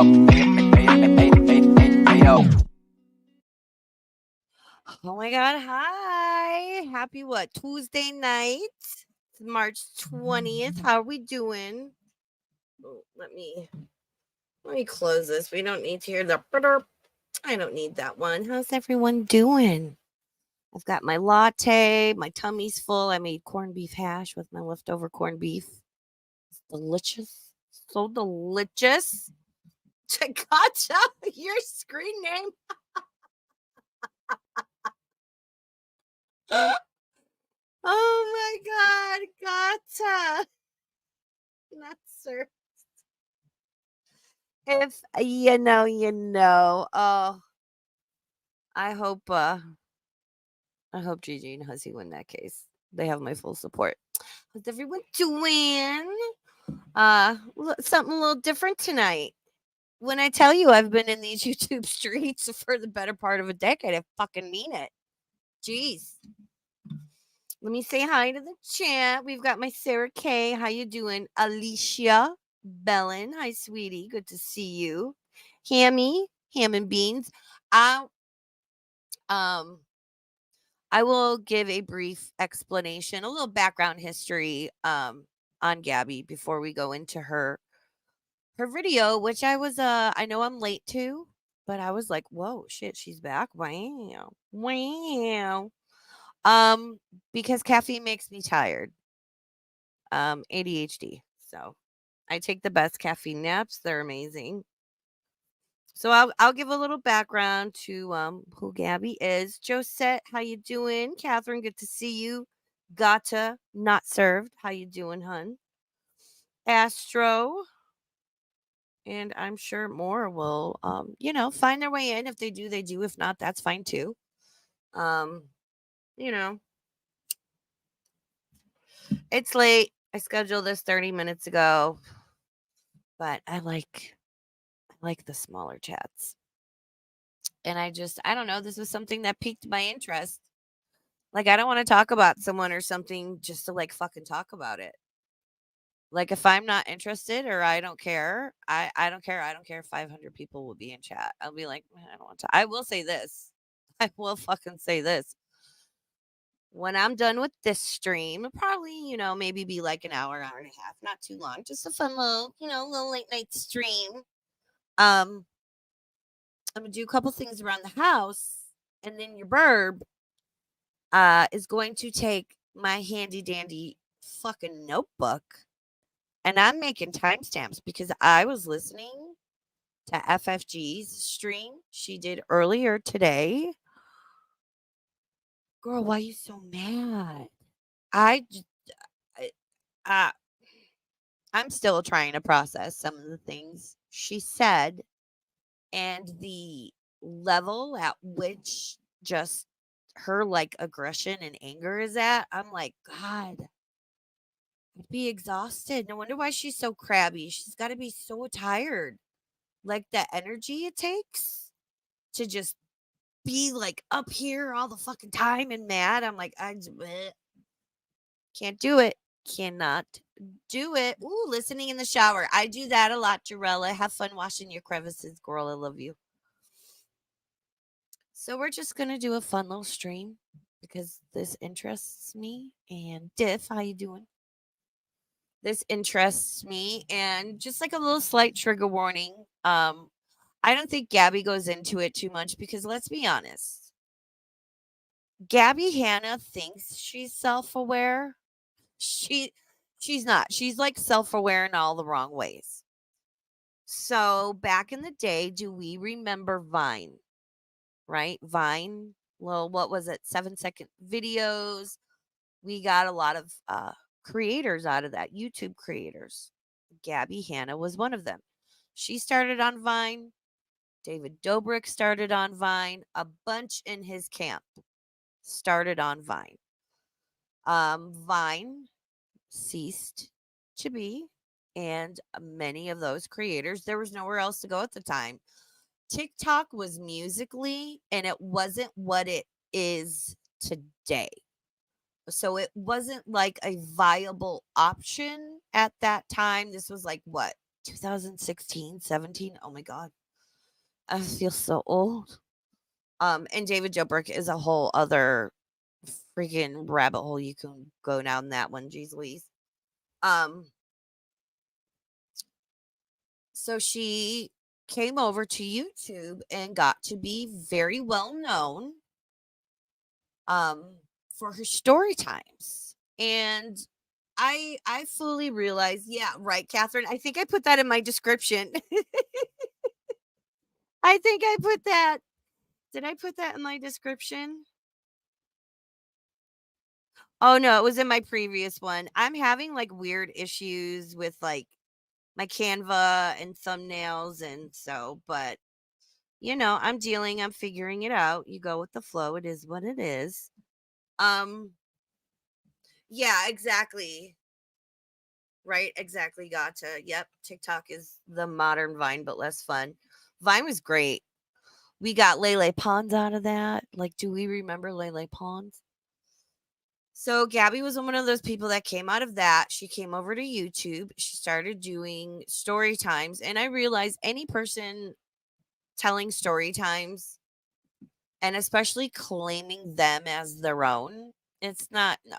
Oh my God. Hi. Happy what? Tuesday night. It's March 20th. How are we doing? Oh, let me close this. We don't need to hear the I don't need that one. How's everyone doing? I've got my latte. My tummy's full. I made corned beef hash with my leftover corned beef. It's delicious. So delicious. Gotcha. Your screen name. Oh my God. Gotcha. Not sir. If you know, you know. Oh, I hope Gigi and Hussy win that case. They have my full support. How's everyone doing? Something a little different tonight. When I tell you I've been in these YouTube streets for the better part of a decade, I fucking mean it. Jeez. Let me say hi to the chat. We've got my Sarah K. How you doing? Alicia Bellin. Hi, sweetie. Good to see you. Ham and beans. I um I will give a brief explanation, a little background history on Gabbie before we go into her video, which I know I'm late to, but I was like, whoa, shit, she's back. Wow. Wow. Because caffeine makes me tired. ADHD. So I take the best caffeine naps. They're amazing. So I'll give a little background to who Gabbie is. Josette, how you doing? Catherine, good to see you. Gata, not served. How you doing, hun? Astro, and I'm sure more will find their way in. If they do, they do. If not, that's fine too. Um, you know, it's late. I scheduled this 30 minutes ago, but I like the smaller chats. And I don't know, this was something that piqued my interest. Like, I don't want to talk about someone or something just to like fucking talk about it. Like, if I'm not interested or I don't care, I don't care. I don't care if 500 people will be in chat. I'll be like, "Man, I don't want to." I will say this. I will fucking say this. When I'm done with this stream, it'll probably, maybe be like an hour and a half, not too long. Just a fun little, little late night stream. I'm gonna do a couple things around the house, and then your burb is going to take my handy dandy fucking notebook, and I'm making timestamps because I was listening to FFG's stream she did earlier today. Girl, why you so mad? I, j- I- uh, I'm still trying to process some of the things she said and the level at which just her like aggression and anger is at. I'm like, God, I'd be exhausted. No wonder why she's so crabby. She's got to be so tired. Like the energy it takes to just be like up here all the fucking time and mad. I'm like, can't do it. Cannot do it. Ooh, listening in the shower. I do that a lot, Jarella. Have fun washing your crevices, girl. I love you. So we're just gonna do a fun little stream because this interests me. And Diff, how you doing? This interests me, and just like a little slight trigger warning. I don't think Gabbie goes into it too much because let's be honest, Gabbie Hanna thinks she's self-aware. She she's not. She's like self-aware in all the wrong ways. So back in the day, do we remember Vine? Right? Vine. Well, what was it? 7-second videos. We got a lot of creators out of that, YouTube creators. Gabbie Hanna was one of them. She started on Vine. David Dobrik started on Vine. A bunch in his camp started on Vine. Vine ceased to be, and many of those creators, there was nowhere else to go at the time. TikTok was musically, and it wasn't what it is today. So it wasn't like a viable option at that time. This was like what, 2016, 17. Oh my god. I feel so old. And David Dobrik is a whole other freaking rabbit hole you can go down that one, jeez Louise. Um, so she came over to YouTube and got to be very well known um for her story times. And I fully realize, yeah, right, Catherine. I think I put that in my description. I think I put that. Did I put that in my description? Oh no, it was in my previous one. I'm having like weird issues with like my Canva and thumbnails and so, but I'm figuring it out. You go with the flow. It is what it is. Um yeah, exactly. Right, exactly. Gotcha. Yep. TikTok is the modern Vine, but less fun. Vine was great. We got Lele Pons out of that. Like, do we remember Lele Pons? So Gabbie was one of those people that came out of that. She came over to YouTube. She started doing story times. And I realized any person telling story times and especially claiming them as their own, it's not, no.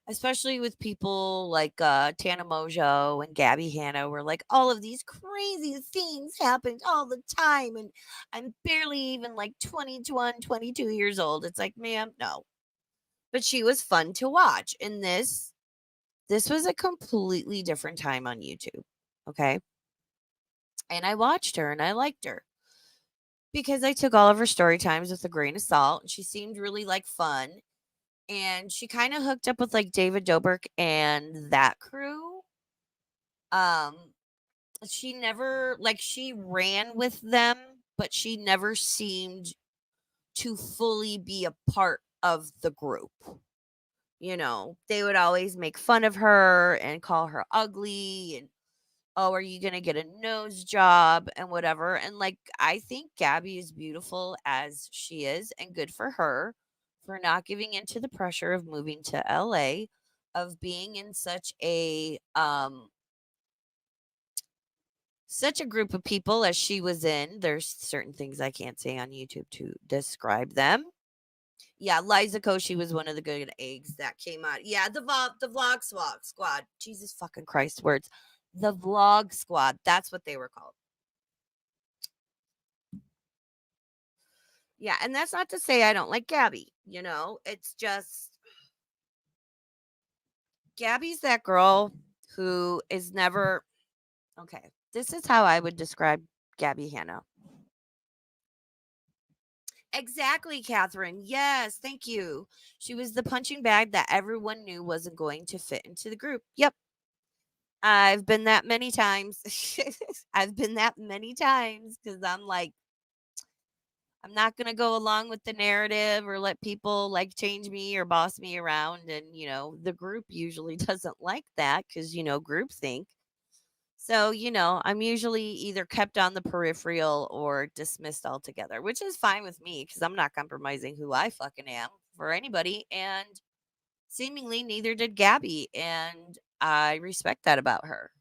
Especially with people like Tana Mojo and Gabbie Hanna, where like all of these crazy things happened all the time. And I'm barely even like 21, 22 years old. It's like, ma'am, no. But she was fun to watch. And this was a completely different time on YouTube. Okay. And I watched her and I liked her because I took all of her story times with a grain of salt. And she seemed really like fun. And she kind of hooked up with like David Dobrik and that crew. Um, she never like she ran with them, but she never seemed to fully be a part of the group. They would always make fun of her and call her ugly and, oh, are you going to get a nose job and whatever. And like, I think Gabbie is beautiful as she is and good for her for not giving into the pressure of moving to LA, of being in such a group of people as she was in. There's certain things I can't say on YouTube to describe them. Yeah, Liza Koshy was one of the good eggs that came out. Yeah, the vlog squad. Jesus fucking Christ words. The vlog squad. That's what they were called. Yeah, and that's not to say I don't like Gabbie. It's just Gabbie's that girl who is never okay. This is how I would describe Gabbie Hanna. Exactly, Catherine. Yes, thank you. She was the punching bag that everyone knew wasn't going to fit into the group. Yep. I've been that many times. I've been that many times because I'm like, I'm not going to go along with the narrative or let people like change me or boss me around. And, the group usually doesn't like that because, group think. So, I'm usually either kept on the peripheral or dismissed altogether, which is fine with me because I'm not compromising who I fucking am for anybody. And seemingly neither did Gabbie. And I respect that about her.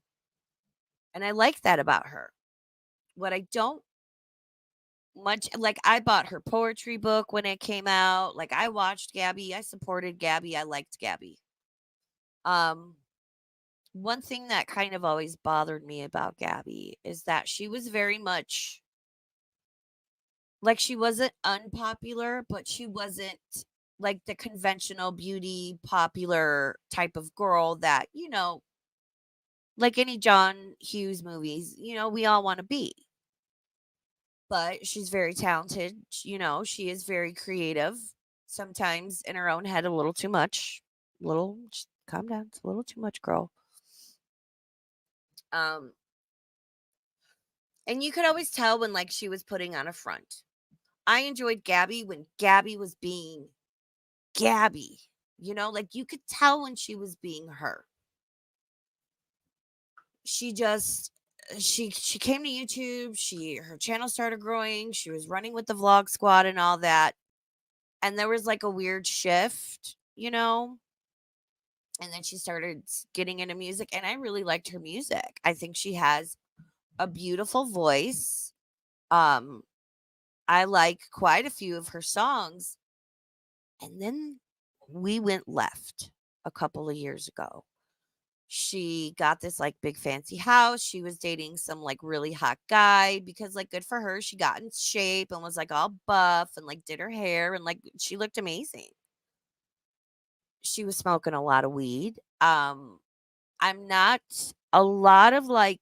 And I like that about her. What I don't much like, I bought her poetry book when it came out. Like, I watched Gabbie, I supported Gabbie, I liked Gabbie. Um, One thing that kind of always bothered me about Gabbie is that she was very much like, she wasn't unpopular, but she wasn't like the conventional beauty popular type of girl that, like any John Hughes movies, we all want to be. But she's very talented. She is very creative. Sometimes in her own head, a little too much. Just calm down. It's a little too much, girl. Um, and you could always tell when like she was putting on a front. I enjoyed Gabbie when Gabbie was being Gabbie. Like you could tell when she was being her. She just she came to YouTube, her channel started growing, she was running with the vlog squad and all that. And there was like a weird shift. And then she started getting into music, and I really liked her music. I think she has a beautiful voice. Um, I like quite a few of her songs. And then we went left a couple of years ago. She got this like big fancy house. She was dating some like really hot guy because like good for her. She got in shape and was like all buff and like did her hair and like she looked amazing. She was smoking a lot of weed. I'm not a lot of like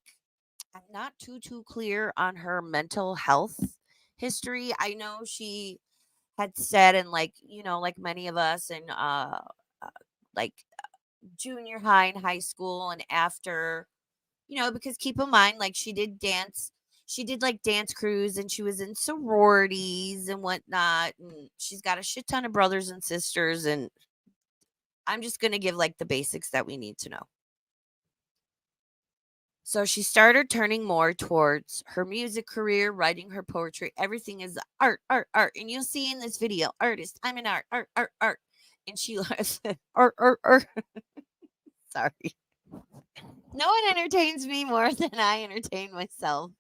I'm not too clear on her mental health history. I know she had said and like, like many of us in uh like junior high and high school and after, because keep in mind like she did like dance crews and she was in sororities and whatnot and she's got a shit ton of brothers and sisters and I'm just going to give like the basics that we need to know. So she started turning more towards her music career, writing her poetry. Everything is art, art, art. And you'll see in this video, artist, I'm an art, art, art, art. And she art, art, art. Sorry. No one entertains me more than I entertain myself.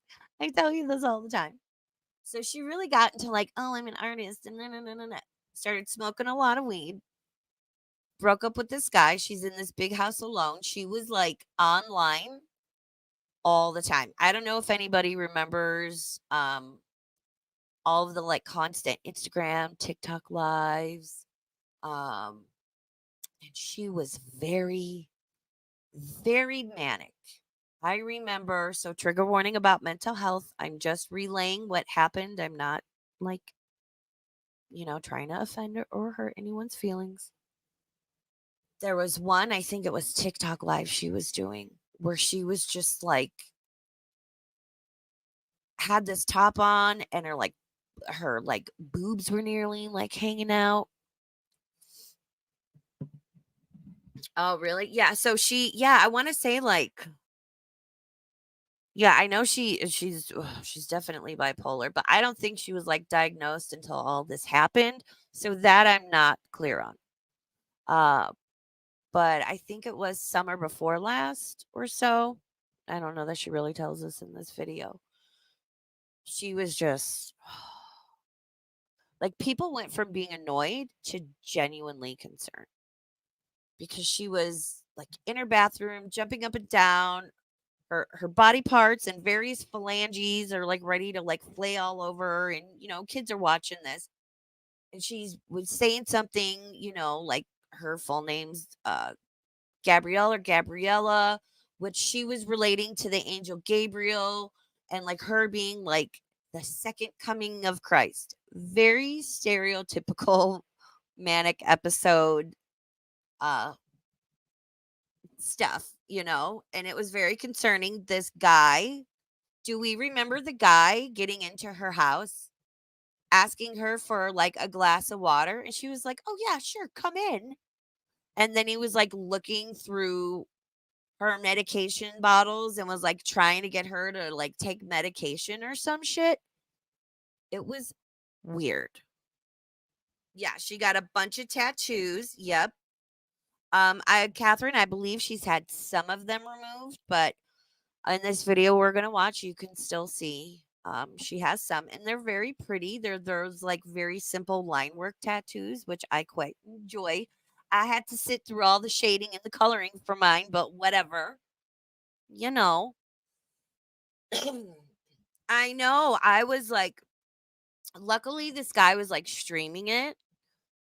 I tell you this all the time. So she really got into like, oh, I'm an artist, and no. Started smoking a lot of weed. Broke up with this guy. She's in this big house alone. She was like online all the time. I don't know if anybody remembers all of the like constant Instagram, TikTok lives. Um and she was very very manic. I remember, so trigger warning about mental health. I'm just relaying what happened. I'm not like, trying to offend or hurt anyone's feelings. There was one, I think it was TikTok live she was doing where she was just like had this top on and her boobs were nearly like hanging out. Oh, really? Yeah. So yeah, I want to say like, yeah, I know she's definitely bipolar, but I don't think she was like diagnosed until all this happened. So that I'm not clear on. Uh, but I think it was summer before last or so. I don't know that she really tells us in this video. She was just like people went from being annoyed to genuinely concerned because she was like in her bathroom, jumping up and down. Her body parts and various phalanges are like ready to like flay all over her, and kids are watching this, and she's was saying something, like her full name's Gabrielle or Gabriella, which she was relating to the angel Gabriel and like her being like the second coming of Christ. Very stereotypical manic episode uh stuff, and it was very concerning. This guy, do we remember the guy getting into her house, asking her for like a glass of water? And she was like, oh, yeah, sure, come in. And then he was like looking through her medication bottles and was like trying to get her to like take medication or some shit. It was weird. Yeah, she got a bunch of tattoos. Yep. Catherine, I believe she's had some of them removed, but in this video we're gonna watch, you can still see she has some, and they're very pretty. They're those like very simple line work tattoos, which I quite enjoy. I had to sit through all the shading and the coloring for mine, but whatever, you know. I know. I was like, luckily this guy was like streaming it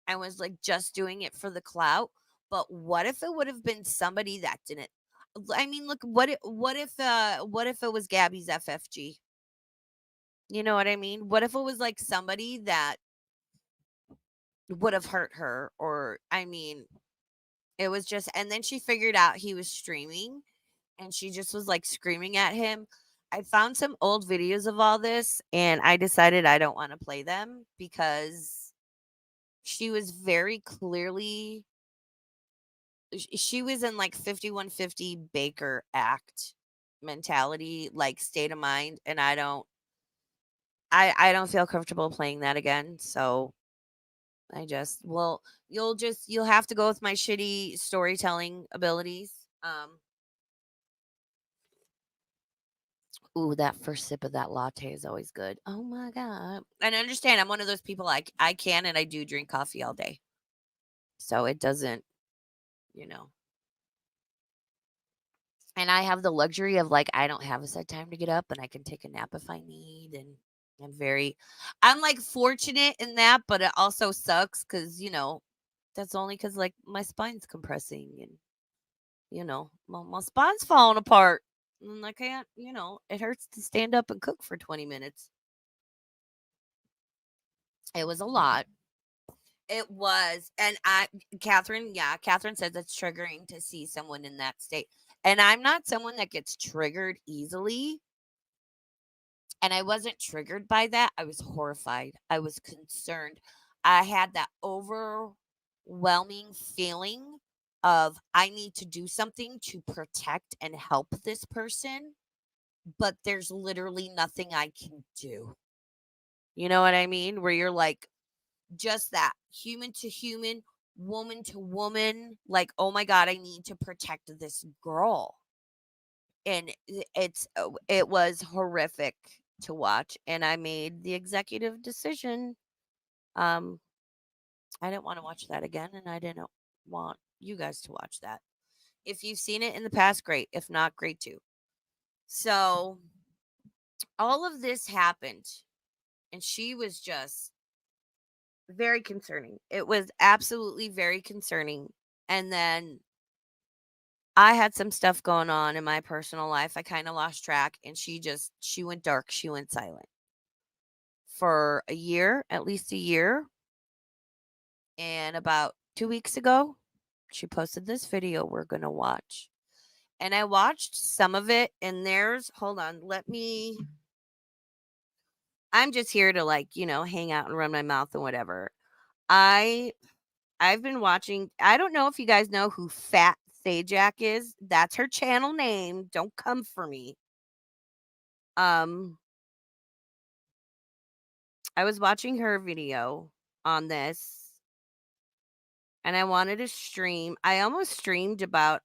and was like just doing it for the clout. But what if it would have been somebody that didn't? I mean, look, what if it was Gabby's FFG? You know what I mean? What if it was like somebody that would have hurt her? Or, I mean, it was just, and then she figured out he was streaming and she just was like screaming at him. I found some old videos of all this and I decided I don't want to play them because she was very clearly, she was in like 5150 Baker Act mentality, like state of mind. And I don't feel comfortable playing that again. So Well, you'll have to go with my shitty storytelling abilities. Ooh, that first sip of that latte is always good. Oh my god. And understand, I'm one of those people, I can and I do drink coffee all day. So it doesn't, you know. And I have the luxury of, like, I don't have a set time to get up and I can take a nap if I need, and I'm, like, fortunate in that, but it also sucks because that's only because, like, my spine's compressing and, my spine's falling apart. And I can't, it hurts to stand up and cook for 20 minutes. It was a lot. It was. And Catherine says it's triggering to see someone in that state. And I'm not someone that gets triggered easily. And I wasn't triggered by that. I was horrified. I was concerned. I had that overwhelming feeling of I need to do something to protect and help this person, but there's literally nothing I can do. You know what I mean? Where you're like, just that human to human, woman to woman, like, oh my God, I need to protect this girl. And it was horrific to watch. And I made the executive decision. Um, I didn't want to watch that again, and I didn't want you guys to watch that. If you've seen it in the past, great. If not, great too. So all of this happened, and she was just very concerning. It was absolutely very concerning. And then I had some stuff going on in my personal life. I kind of lost track, and she went dark. She went silent for a year, at least a year. And about 2 weeks ago, she posted this video we're going to watch. And I watched some of it, and hold on, I'm just here to, like, hang out and run my mouth and whatever. I've been watching. I don't know if you guys know who Fat Sajak is. That's her channel name. Don't come for me. Um, I was watching her video on this, and I wanted to stream. I almost streamed about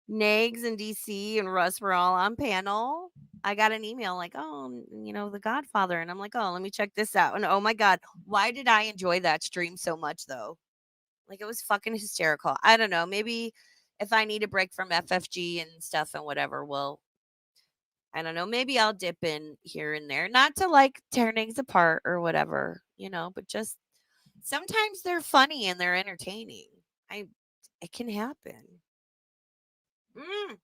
Nags and DC and Russ were all on panel. I got an email like, oh, The Godfather, and I'm like, oh, let me check this out. And oh my God, why did I enjoy that stream so much though? Like, it was fucking hysterical. I don't know. Maybe if I need a break from FFG and stuff and whatever, well, I don't know. Maybe I'll dip in here and there. Not to, like, tear things apart or whatever, but just sometimes they're funny and they're entertaining. It can happen. Mm.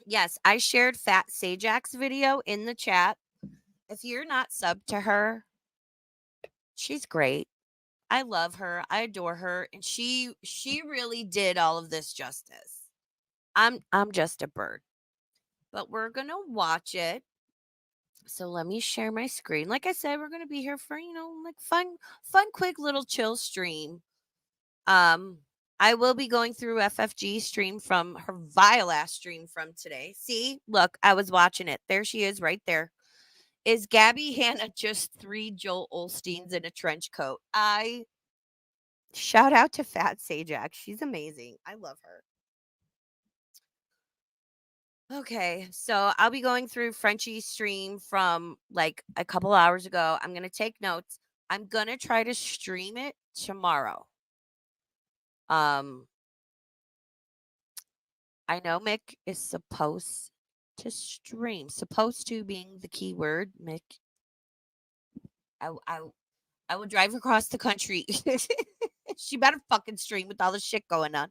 Yes, I shared Fat Sajak's video in the chat. If you're not subbed to her, she's great. I love her. I adore her, and she really did all of this justice. I'm just a bird. But we're going to watch it. So let me share my screen. Like I said, we're going to be here for, like fun quick little chill stream. I will be going through FFG stream from her vile ass stream from today. See, look, I was watching it. There she is right there. Is Gabbie Hanna just 3 Joel Olsteins in a trench coat? I shout out to Fat Sajak. She's amazing. I love her. Okay, so I'll be going through Frenchie's stream from like a couple hours ago. I'm going to take notes. I'm going to try to stream it tomorrow. I know Mick is supposed to stream. Supposed to being the key word, Mick. I will drive across the country. She better fucking stream with all the shit going on.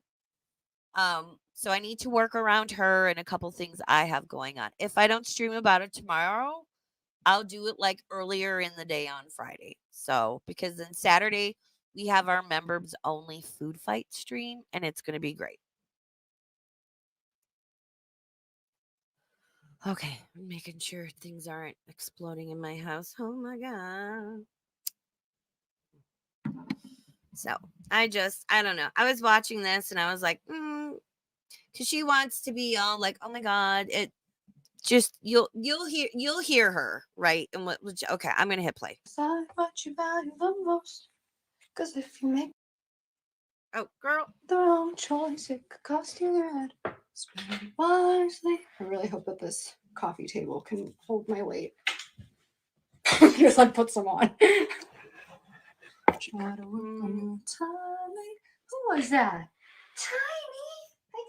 So I need to work around her and a couple things I have going on. If I don't stream about it tomorrow, I'll do it like earlier in the day on Friday. So, because then Saturday we have our members only food fight stream, and it's going to be great. Okay, I'm making sure things aren't exploding in my house. Oh my God. So I don't know. I was watching this and I was like, because she wants to be all like, oh my God, Just you'll hear her, right? And okay, I'm gonna hit play. Decide what you value the most. Cause if you make Oh, girl. the wrong choice, it could cost you your head. Spend it wisely. I really hope that this coffee table can hold my weight. Just like put some on. Try to work on your timing. Who was that? Tiny. Hi,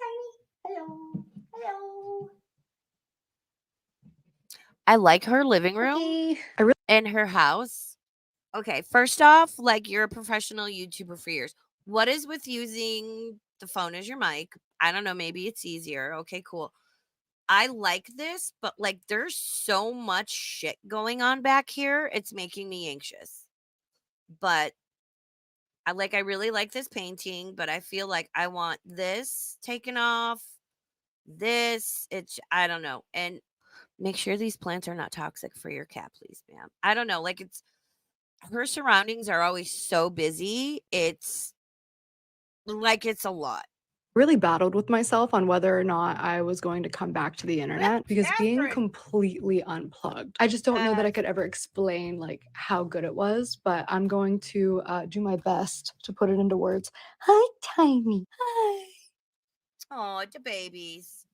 Tiny. Hello. Hello. I like her living room Hey. in her house. Okay, first off, like, you're a professional YouTuber for years. What is with using the phone as your mic? I don't know, maybe it's easier. Okay, cool. I like this, but like there's so much shit going on back here. It's making me anxious. But I really like this painting, but I feel like I want this taken off. This, it's I don't know. And make sure these plants are not toxic for your cat, please, ma'am. I don't know. Like, it's her surroundings are always so busy. It's like it's a lot. Really battled with myself on whether or not I was going to come back to the internet because being Catherine. completely unplugged, I just don't know that I could ever explain like how good it was, but I'm going to do my best to put it into words. Hi, Tiny. Hi. Oh, the babies.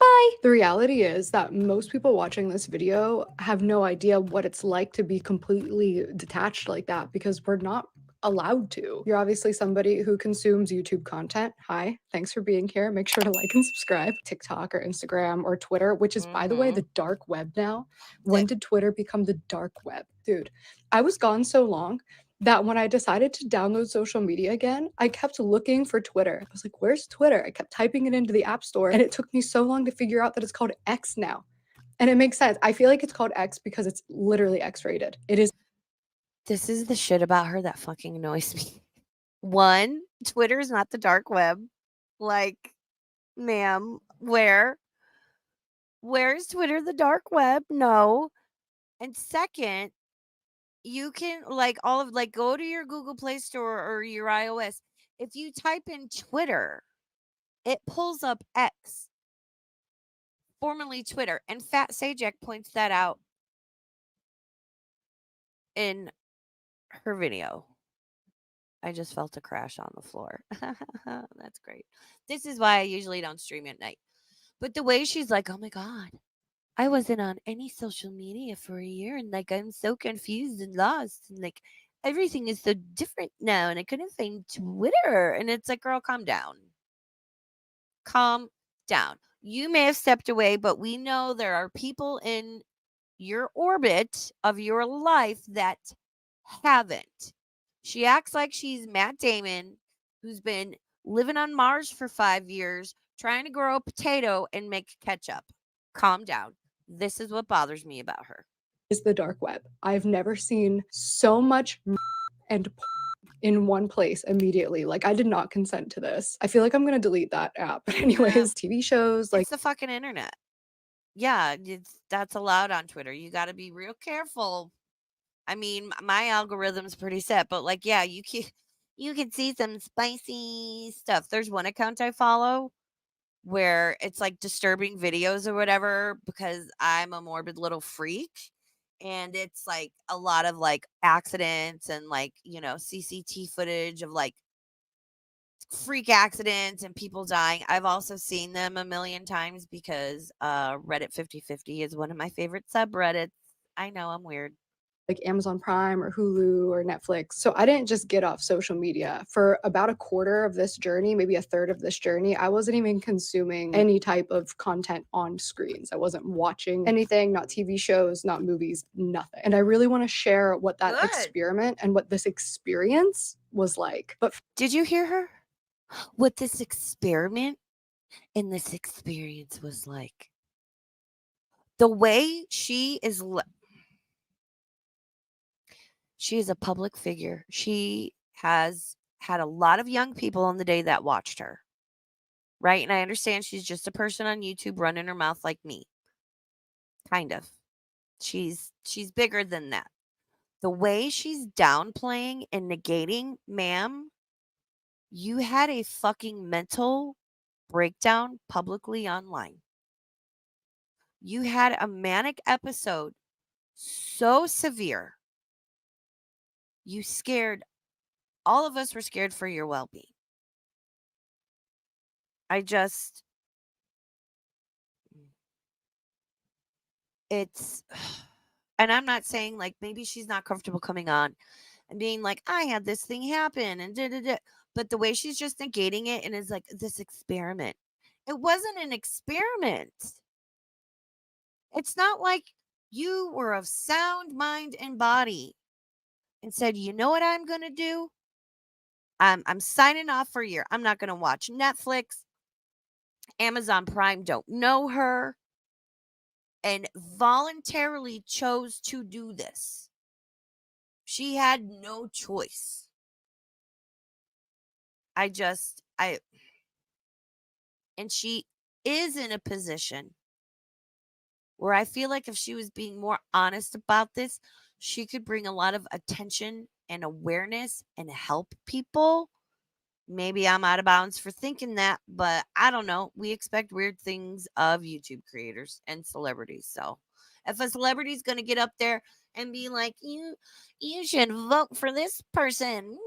Bye. The reality is that most people watching this video have no idea what it's like to be completely detached like that because we're not allowed to. You're obviously somebody who consumes YouTube content. Hi, thanks for being here. Make sure to like and subscribe. TikTok or Instagram or Twitter, which is, by the way, the dark web now. When did Twitter become the dark web? Dude, I was gone so long that when I decided to download social media again, I kept looking for Twitter. I was like, where's Twitter? I kept typing it into the App Store, and it took me so long to figure out that it's called X now. And it makes sense. I feel like it's called X because it's literally X-rated. It is. This is the shit about her that fucking annoys me. One, Twitter is not the dark web. Like, ma'am, where's Twitter the dark web? No. And second, you can like all of like go to your Google Play Store or your iOS. If you type in Twitter, it pulls up X, formerly Twitter. And Fat Sajak points that out in her video. I just felt a crash on the floor. That's great. This is why I usually don't stream at night. But the way she's like, "Oh my god, I wasn't on any social media for a year and like I'm so confused and lost and like everything is so different now and I couldn't find Twitter." And it's like, "Girl, calm down. Calm down. You may have stepped away, but we know there are people in your orbit of your life that haven't." She acts like she's Matt Damon, who's been living on Mars for 5 years, trying to grow a potato and make ketchup. Calm down. This is what bothers me about her. Is the dark web. I've never seen so much and in one place immediately. Like, I did not consent to this. I feel like I'm gonna delete that app. But anyways, TV shows like It's the fucking internet. Yeah, that's allowed on Twitter. You got to be real careful. I mean, my algorithm's pretty set, but like, yeah, you can see some spicy stuff. There's one account I follow where it's like disturbing videos or whatever because I'm a morbid little freak. And it's like a lot of like accidents and like, CCT footage of like freak accidents and people dying. I've also seen them a million times because Reddit 50/50 is one of my favorite subreddits. I know I'm weird. like Amazon Prime or Hulu or Netflix. So I didn't just get off social media. For about a quarter of this journey, maybe a third of this journey, I wasn't even consuming any type of content on screens. I wasn't watching anything, not TV shows, not movies, nothing. And I really want to share what that experiment and what this experience was like. But did you hear her? What this experiment and this experience was like. The way she is she is a public figure. She has had a lot of young people on the day that watched her. Right? And I understand she's just a person on YouTube running her mouth like me. Kind of. She's bigger than that. The way she's downplaying and negating, ma'am, you had a fucking mental breakdown publicly online. You had a manic episode so severe. You scared all of us were scared for your well-being. I just it's and I'm not saying like maybe she's not comfortable coming on and being like, I had this thing happen and da da da. But the way she's just negating it and is like this experiment. It wasn't an experiment. It's not like you were of sound mind and body and said, you know what I'm gonna do? I'm signing off for a year. I'm not gonna watch Netflix. Amazon Prime don't know her and voluntarily chose to do this. She had no choice. I and she is in a position where I feel like if she was being more honest about this, she could bring a lot of attention and awareness and help people. Maybe I'm out of bounds for thinking that, but I don't know. We expect weird things of YouTube creators and celebrities. So if a celebrity's going to get up there and be like, you should vote for this person,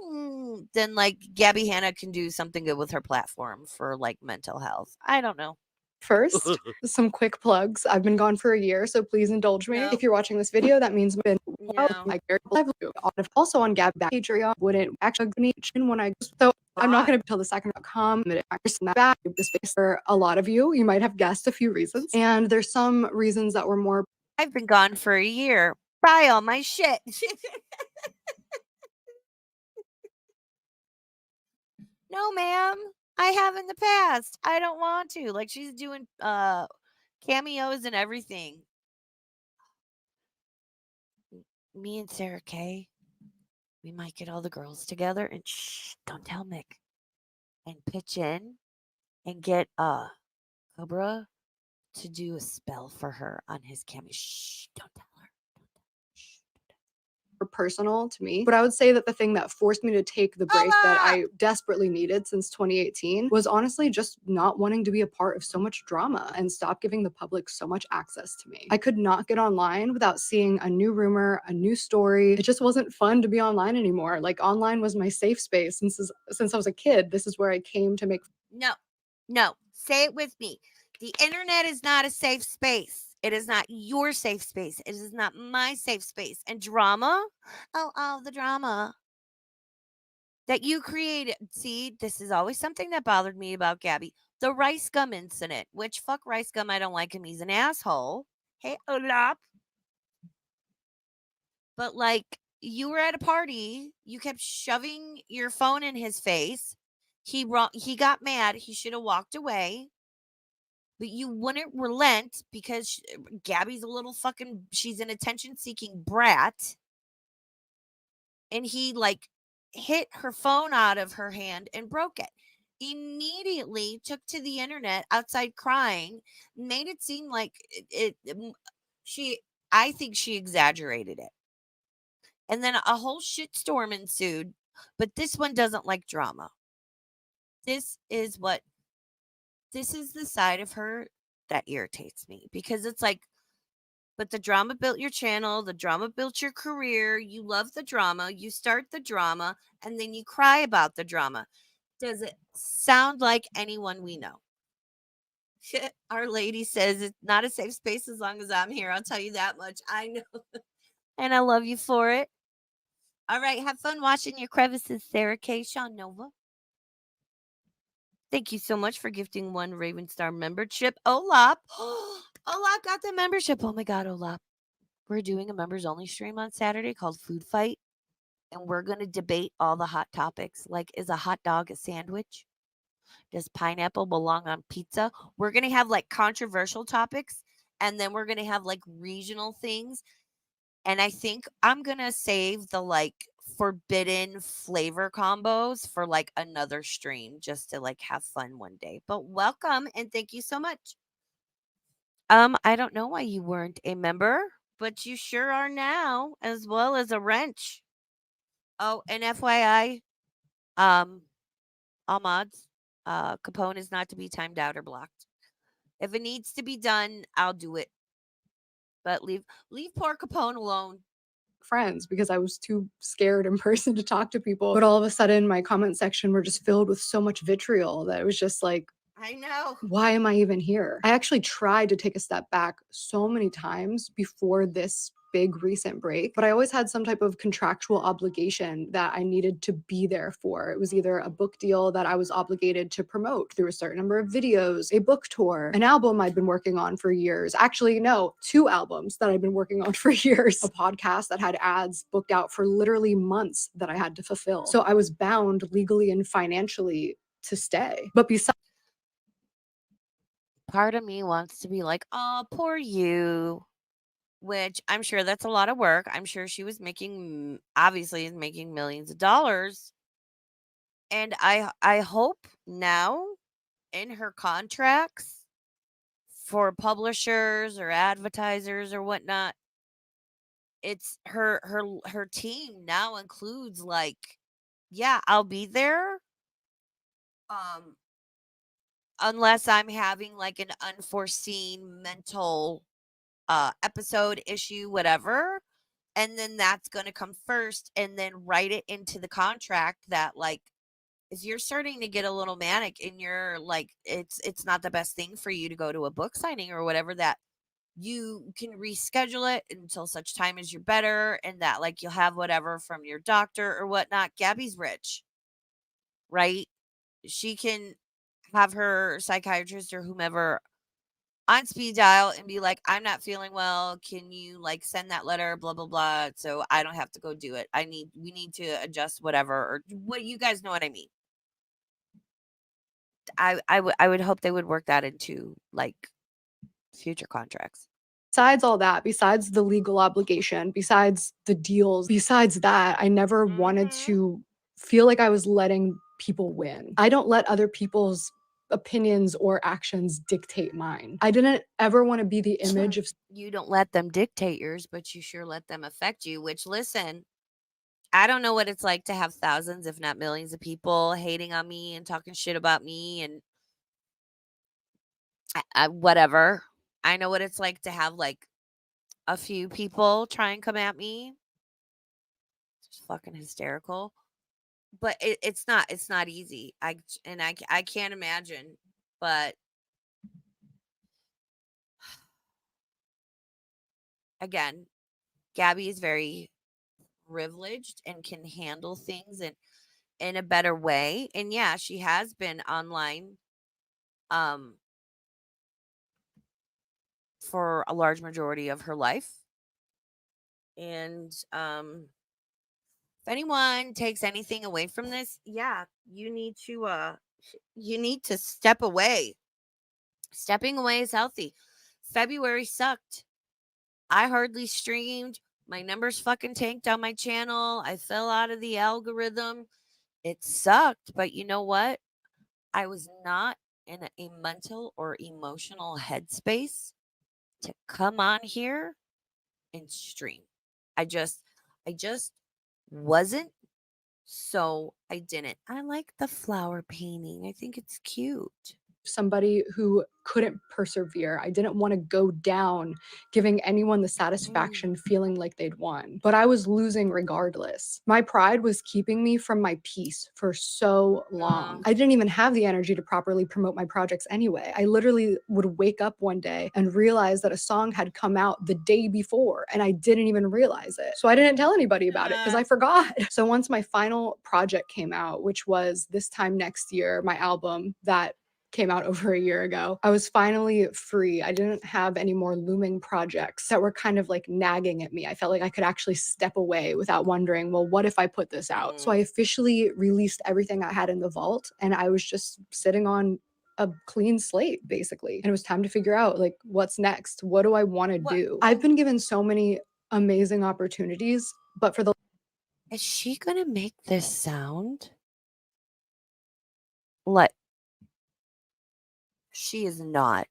then like Gabbie Hanna can do something good with her platform for like mental health. I don't know. First, some quick plugs. I've been gone for a year, so please indulge me. No. If you're watching this video, that means I've been No. like very lively. Also on Gab Patreon, wouldn't actually when I so I'm not going to tell the second.com back this face for a lot of you. You might have guessed a few reasons, and there's some reasons that were more. I've been gone for a year. Buy all my shit. No, ma'am. I have in the past. I don't want to. Like she's doing cameos and everything. Me and Sarah Kay, we might get all the girls together and shh, don't tell Mick. And pitch in and get Cobra to do a spell for her on his cameo. Shh, don't tell her. Personal to me. But I would say that the thing that forced me to take the break that I desperately needed since 2018 was honestly just not wanting to be a part of so much drama and stop giving the public so much access to me. I could not get online without seeing a new rumor, a new story. It just wasn't fun to be online anymore. Like online was my safe space since I was a kid. This is where I came to make. No. Say it with me. The internet is not a safe space. It is not your safe space. It is not my safe space. And drama? Oh, the drama that you created. See, this is always something that bothered me about Gabbie. The Rice Gum incident, which fuck Rice Gum. I don't like him. He's an asshole. Hey, Olap. But like, you were at a party. You kept shoving your phone in his face. He got mad. He should have walked away. But you wouldn't relent because Gabbie's a little fucking, she's an attention seeking brat. And he like hit her phone out of her hand and broke it. Immediately took to the internet outside crying, made it seem like she, I think she exaggerated it. And then a whole shit storm ensued. But this one doesn't like drama. This is the side of her that irritates me because it's like, but the drama built your channel, the drama built your career, you love the drama, you start the drama, and then you cry about the drama. Does it sound like anyone we know? Our lady says it's not a safe space as long as I'm here. I'll tell you that much. I know. And I love you for it. All right. Have fun watching your crevices, Sarah K. Sean Nova. Thank you so much for gifting one Raven Star membership. Olap. Olap got the membership. Oh my God, Olap. We're doing a members only stream on Saturday called Food Fight. And we're going to debate all the hot topics. Like, is a hot dog a sandwich? Does pineapple belong on pizza? We're going to have like controversial topics. And then we're going to have like regional things. And I think I'm going to save the like forbidden flavor combos for like another stream just to like have fun one day. But welcome and thank you so much. I don't know why you weren't a member, but you sure are now, as well as a wrench. Oh, and FYI, all mods, Capone is not to be timed out or blocked. If it needs to be done, I'll do it. But leave poor Capone alone. friends because I was too scared in person to talk to people. But all of a sudden, my comment section were just filled with so much vitriol that it was just like, I know. why am I even here? I actually tried to take a step back so many times before this big recent break, but I always had some type of contractual obligation that I needed to be there for. It was either a book deal that I was obligated to promote through a certain number of videos, a book tour, an album I'd been working on for years. Actually, no, 2 albums that I'd been working on for years, a podcast that had ads booked out for literally months that I had to fulfill. So I was bound legally and financially to stay. But besides Part of me wants to be like, oh, poor you. Which I'm sure that's a lot of work. I'm sure she was obviously is making millions of dollars. And I hope now in her contracts for publishers or advertisers or whatnot, it's her team now includes like, yeah, I'll be there. Um, unless I'm having like an unforeseen mental episode issue, whatever. And then that's going to come first, and then write it into the contract that like if you're starting to get a little manic and you're like it's not the best thing for you to go to a book signing or whatever, that you can reschedule it until such time as you're better, and that like you'll have whatever from your doctor or whatnot. Gabby's rich, right? She can have her psychiatrist or whomever on speed dial and be like, I'm not feeling well. Can you like send that letter, blah, blah, blah. So I don't have to go do it. We need to adjust whatever, or what, you guys know what I mean. I would hope they would work that into like future contracts. besides all that, besides the legal obligation, besides the deals, besides that, I never wanted Mm-hmm. to feel like I was letting people win. I don't let other people's opinions or actions dictate mine. I didn't ever want to be the image of You don't let them dictate yours, but you sure let them affect you, which listen, I don't know what it's like to have thousands, if not millions of people hating on me and talking shit about me and whatever. I know what it's like to have like a few people try and come at me. It's fucking hysterical. But it's not easy. I can't imagine. But again, Gabby is very privileged and can handle things in a better way. And yeah, she has been online um for a large majority of her life. And if anyone takes anything away from this, yeah, you need to step away. Stepping away is healthy. February sucked. I hardly streamed. My numbers fucking tanked on my channel. I fell out of the algorithm. It sucked, but you know what? I was not in a mental or emotional headspace to come on here and stream. I just I just wasn't, so I didn't. I like the flower painting. I think it's cute. somebody who couldn't persevere. I didn't want to go down giving anyone the Mm. satisfaction feeling like they'd won, but I was losing regardless. My pride was keeping me from my peace for so long. I didn't even have the energy to properly promote my projects anyway. I literally would wake up one day and realize that a song had come out the day before and I didn't even realize it. So I didn't tell anybody about it because I forgot. So once my final project came out, which was this time next year, my album that came out over a year ago, I was finally free. I didn't have any more looming projects that were kind of like nagging at me. I felt like I could actually step away without wondering, well, what if I put this out? So I officially released everything I had in the vault, and I was just sitting on a clean slate basically. And it was time to figure out like what's next? What do I want to do? I've been given so many amazing opportunities, but for the Is she gonna make this sound? Like, she is not.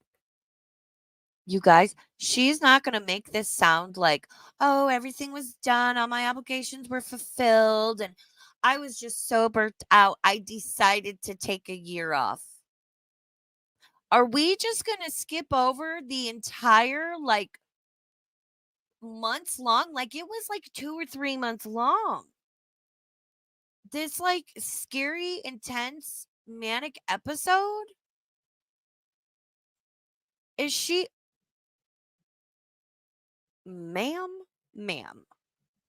You guys, she's not gonna make this sound like, oh, everything was done, all my obligations were fulfilled, and I was just so burnt out. I decided to take a year off. Are we just gonna skip over the entire like months long. Like it was like 2 or 3 months long. This like scary, intense, manic episode. Is she, ma'am?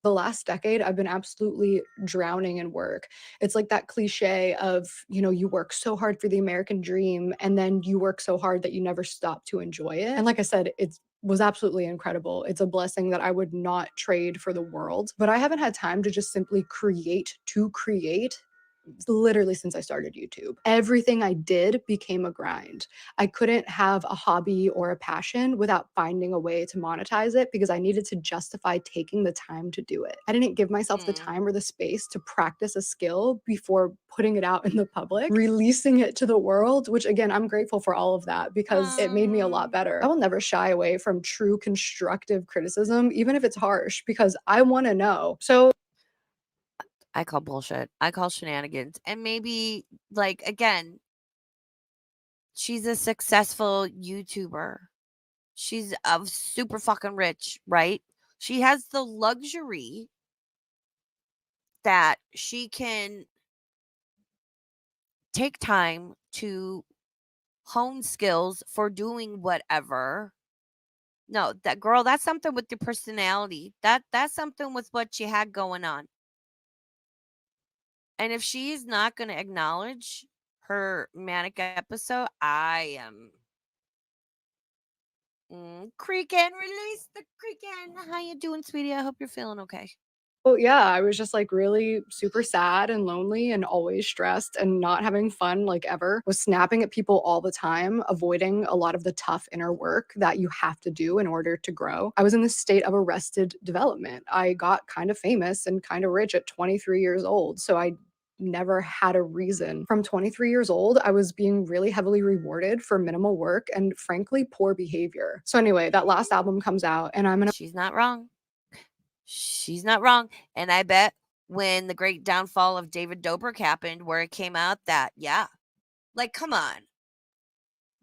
The last decade, I've been absolutely drowning in work. It's like that cliche of, you work so hard for the American dream and then you work so hard that you never stop to enjoy it. And like I said, it was absolutely incredible. It's a blessing that I would not trade for the world. But I haven't had time to just simply create to create literally since I started YouTube. Everything I did became a grind. I couldn't have a hobby or a passion without finding a way to monetize it because I needed to justify taking the time to do it. I didn't give myself the Mm. time or the space to practice a skill before putting it out in the public, releasing it to the world, which again, I'm grateful for all of that because it made me a lot better. I will never shy away from true constructive criticism, even if it's harsh, because I want to know. So I call bullshit. I call shenanigans. And maybe, like, again, she's a successful YouTuber. She's super fucking rich, right? She has the luxury that she can take time to hone skills for doing whatever. No, that girl, that's something with your personality. That's something with what she had going on. And if she is not going to acknowledge her manic episode, I am creaking. Release the creaking. How you doing, sweetie? I hope you're feeling okay. well, yeah, I was just like really super sad and lonely and always stressed and not having fun like ever. Was snapping at people all the time, avoiding a lot of the tough inner work that you have to do in order to grow. I was in this state of arrested development. I got kind of famous and kind of rich at 23 years old. So I never had a reason. From 23 years old, I was being really heavily rewarded for minimal work and frankly poor behavior. So anyway, that last album comes out and I'm in a She's not wrong. She's not wrong. And I bet when the great downfall of David Dobrik happened, where it came out that, yeah, like, come on.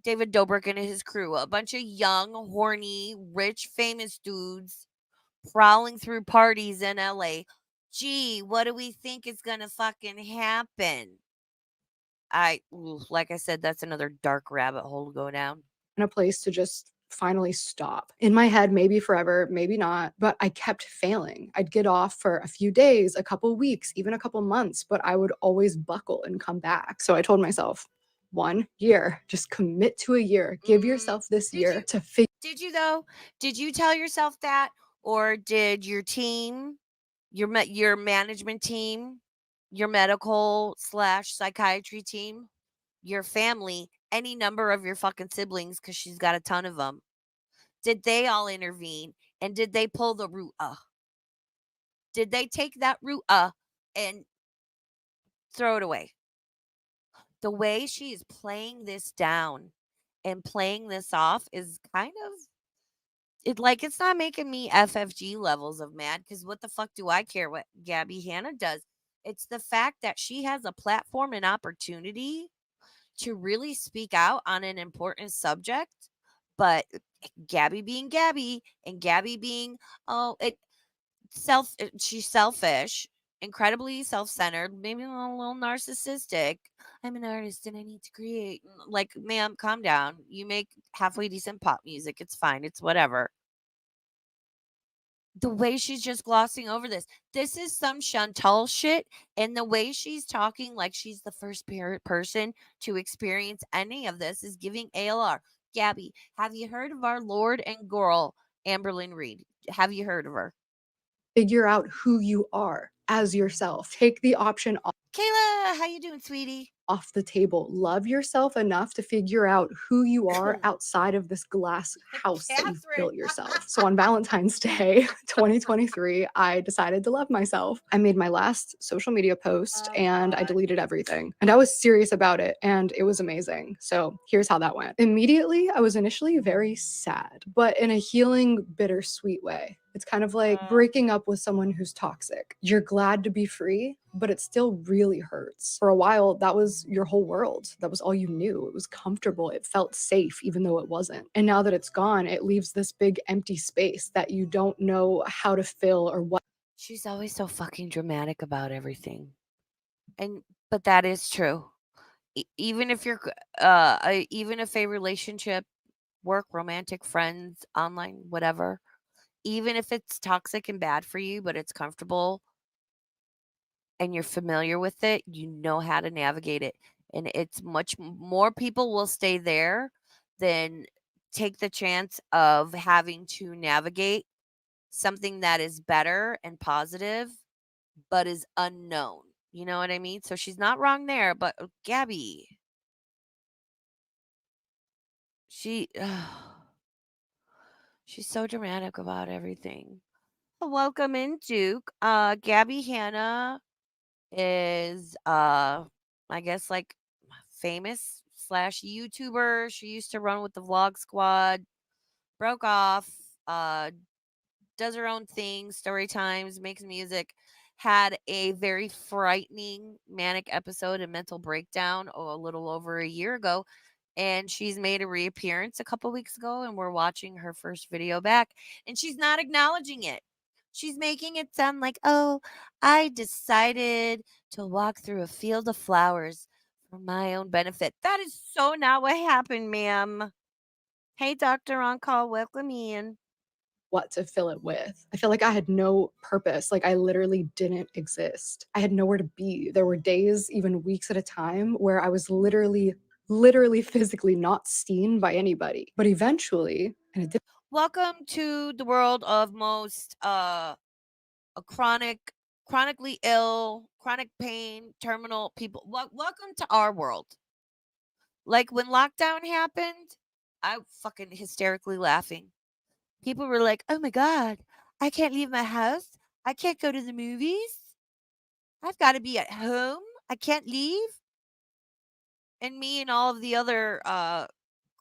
David Dobrik and his crew, a bunch of young, horny, rich, famous dudes prowling through parties in LA. Gee, what do we think is going to fucking happen? Like I said, that's another dark rabbit hole to go down. place to just finally stop. In my head, maybe forever, maybe not, but I kept failing. I'd get off for a few days, a couple weeks, even a couple months, but I would always buckle and come back. So I told myself, 1 year, just commit to a year. Give yourself this Did year you? to figure Did you though? Did you tell yourself that, or did your team, your management team, your medical slash psychiatry team, your family, any number of your fucking siblings, because she's got a ton of them, did they all intervene and did they pull the root? Did they take that root and throw it away? The way she is playing this down and playing this off is kind of it's not making me FFG levels of mad because what the fuck do I care what Gabbie Hanna does? It's the fact that she has a platform and opportunity to really speak out on an important subject, but Gabby being Gabby and Gabby being oh it she's selfish, incredibly self-centered, maybe a little narcissistic. I'm an artist and I need to create. Like, ma'am, calm down. You make halfway decent pop music. It's fine. It's whatever. The way she's just glossing over this. This is some Chantal shit, and the way she's talking like she's the first person to experience any of this is giving ALR. Gabby, have you heard of our Lord and girl, Amberlynn Reed? Have you heard of her? out who you are as yourself. Take the option Kayla, how you doing, sweetie? off the table. Love yourself enough to figure out who you are outside of this glass house that you've Catherine. built yourself. So on Valentine's Day 2023, I decided to love myself. I made my last social media post and I deleted everything. And I was serious about it and it was amazing. So here's how that went. Immediately, I was initially very sad, but in a healing, bittersweet way. It's kind of like breaking up with someone who's toxic. You're glad to be free, but it still really hurts. For a while, that was was your whole world. That was all you knew. It was comfortable. It felt safe, even though it wasn't. And now that it's gone, it leaves this big empty space that you don't know how to fill or what. She's always so fucking dramatic about everything. But that is true. Even if you're even if a relationship, work, romantic, friends, online, whatever, even if it's toxic and bad for you, but it's comfortable and you're familiar with it, you know how to navigate it. And it's more people will stay there than take the chance of having to navigate something that is better and positive, but is unknown. You know what I mean? So she's not wrong there, but Gabbie, she she's so dramatic about everything. Welcome in, Duke. Gabbie Hanna is I guess like famous slash YouTuber. She used to run with the Vlog Squad, broke off, uh does her own thing, story times, makes music, had a very frightening manic episode and mental breakdown a little over a year ago. And she's made a reappearance a couple weeks ago, and we're watching her first video back, and she's not acknowledging it. She's making it sound like, oh, I decided to walk through a field of flowers for my own benefit. That is so not what happened, ma'am. Hey, Dr. On Call, welcome in. What to fill it with. I feel like I had no purpose. Like I literally didn't exist. I had nowhere to be. There were days, even weeks at a time, where I was literally physically not seen by anybody. But eventually, and it did. Welcome to the world of most a chronically ill, chronic pain, terminal people. Welcome to our world. Like when lockdown happened, I fucking hysterically laughing. People were like, "Oh my god, I can't leave my house. I can't go to the movies. I've got to be at home. I can't leave." And me and all of the other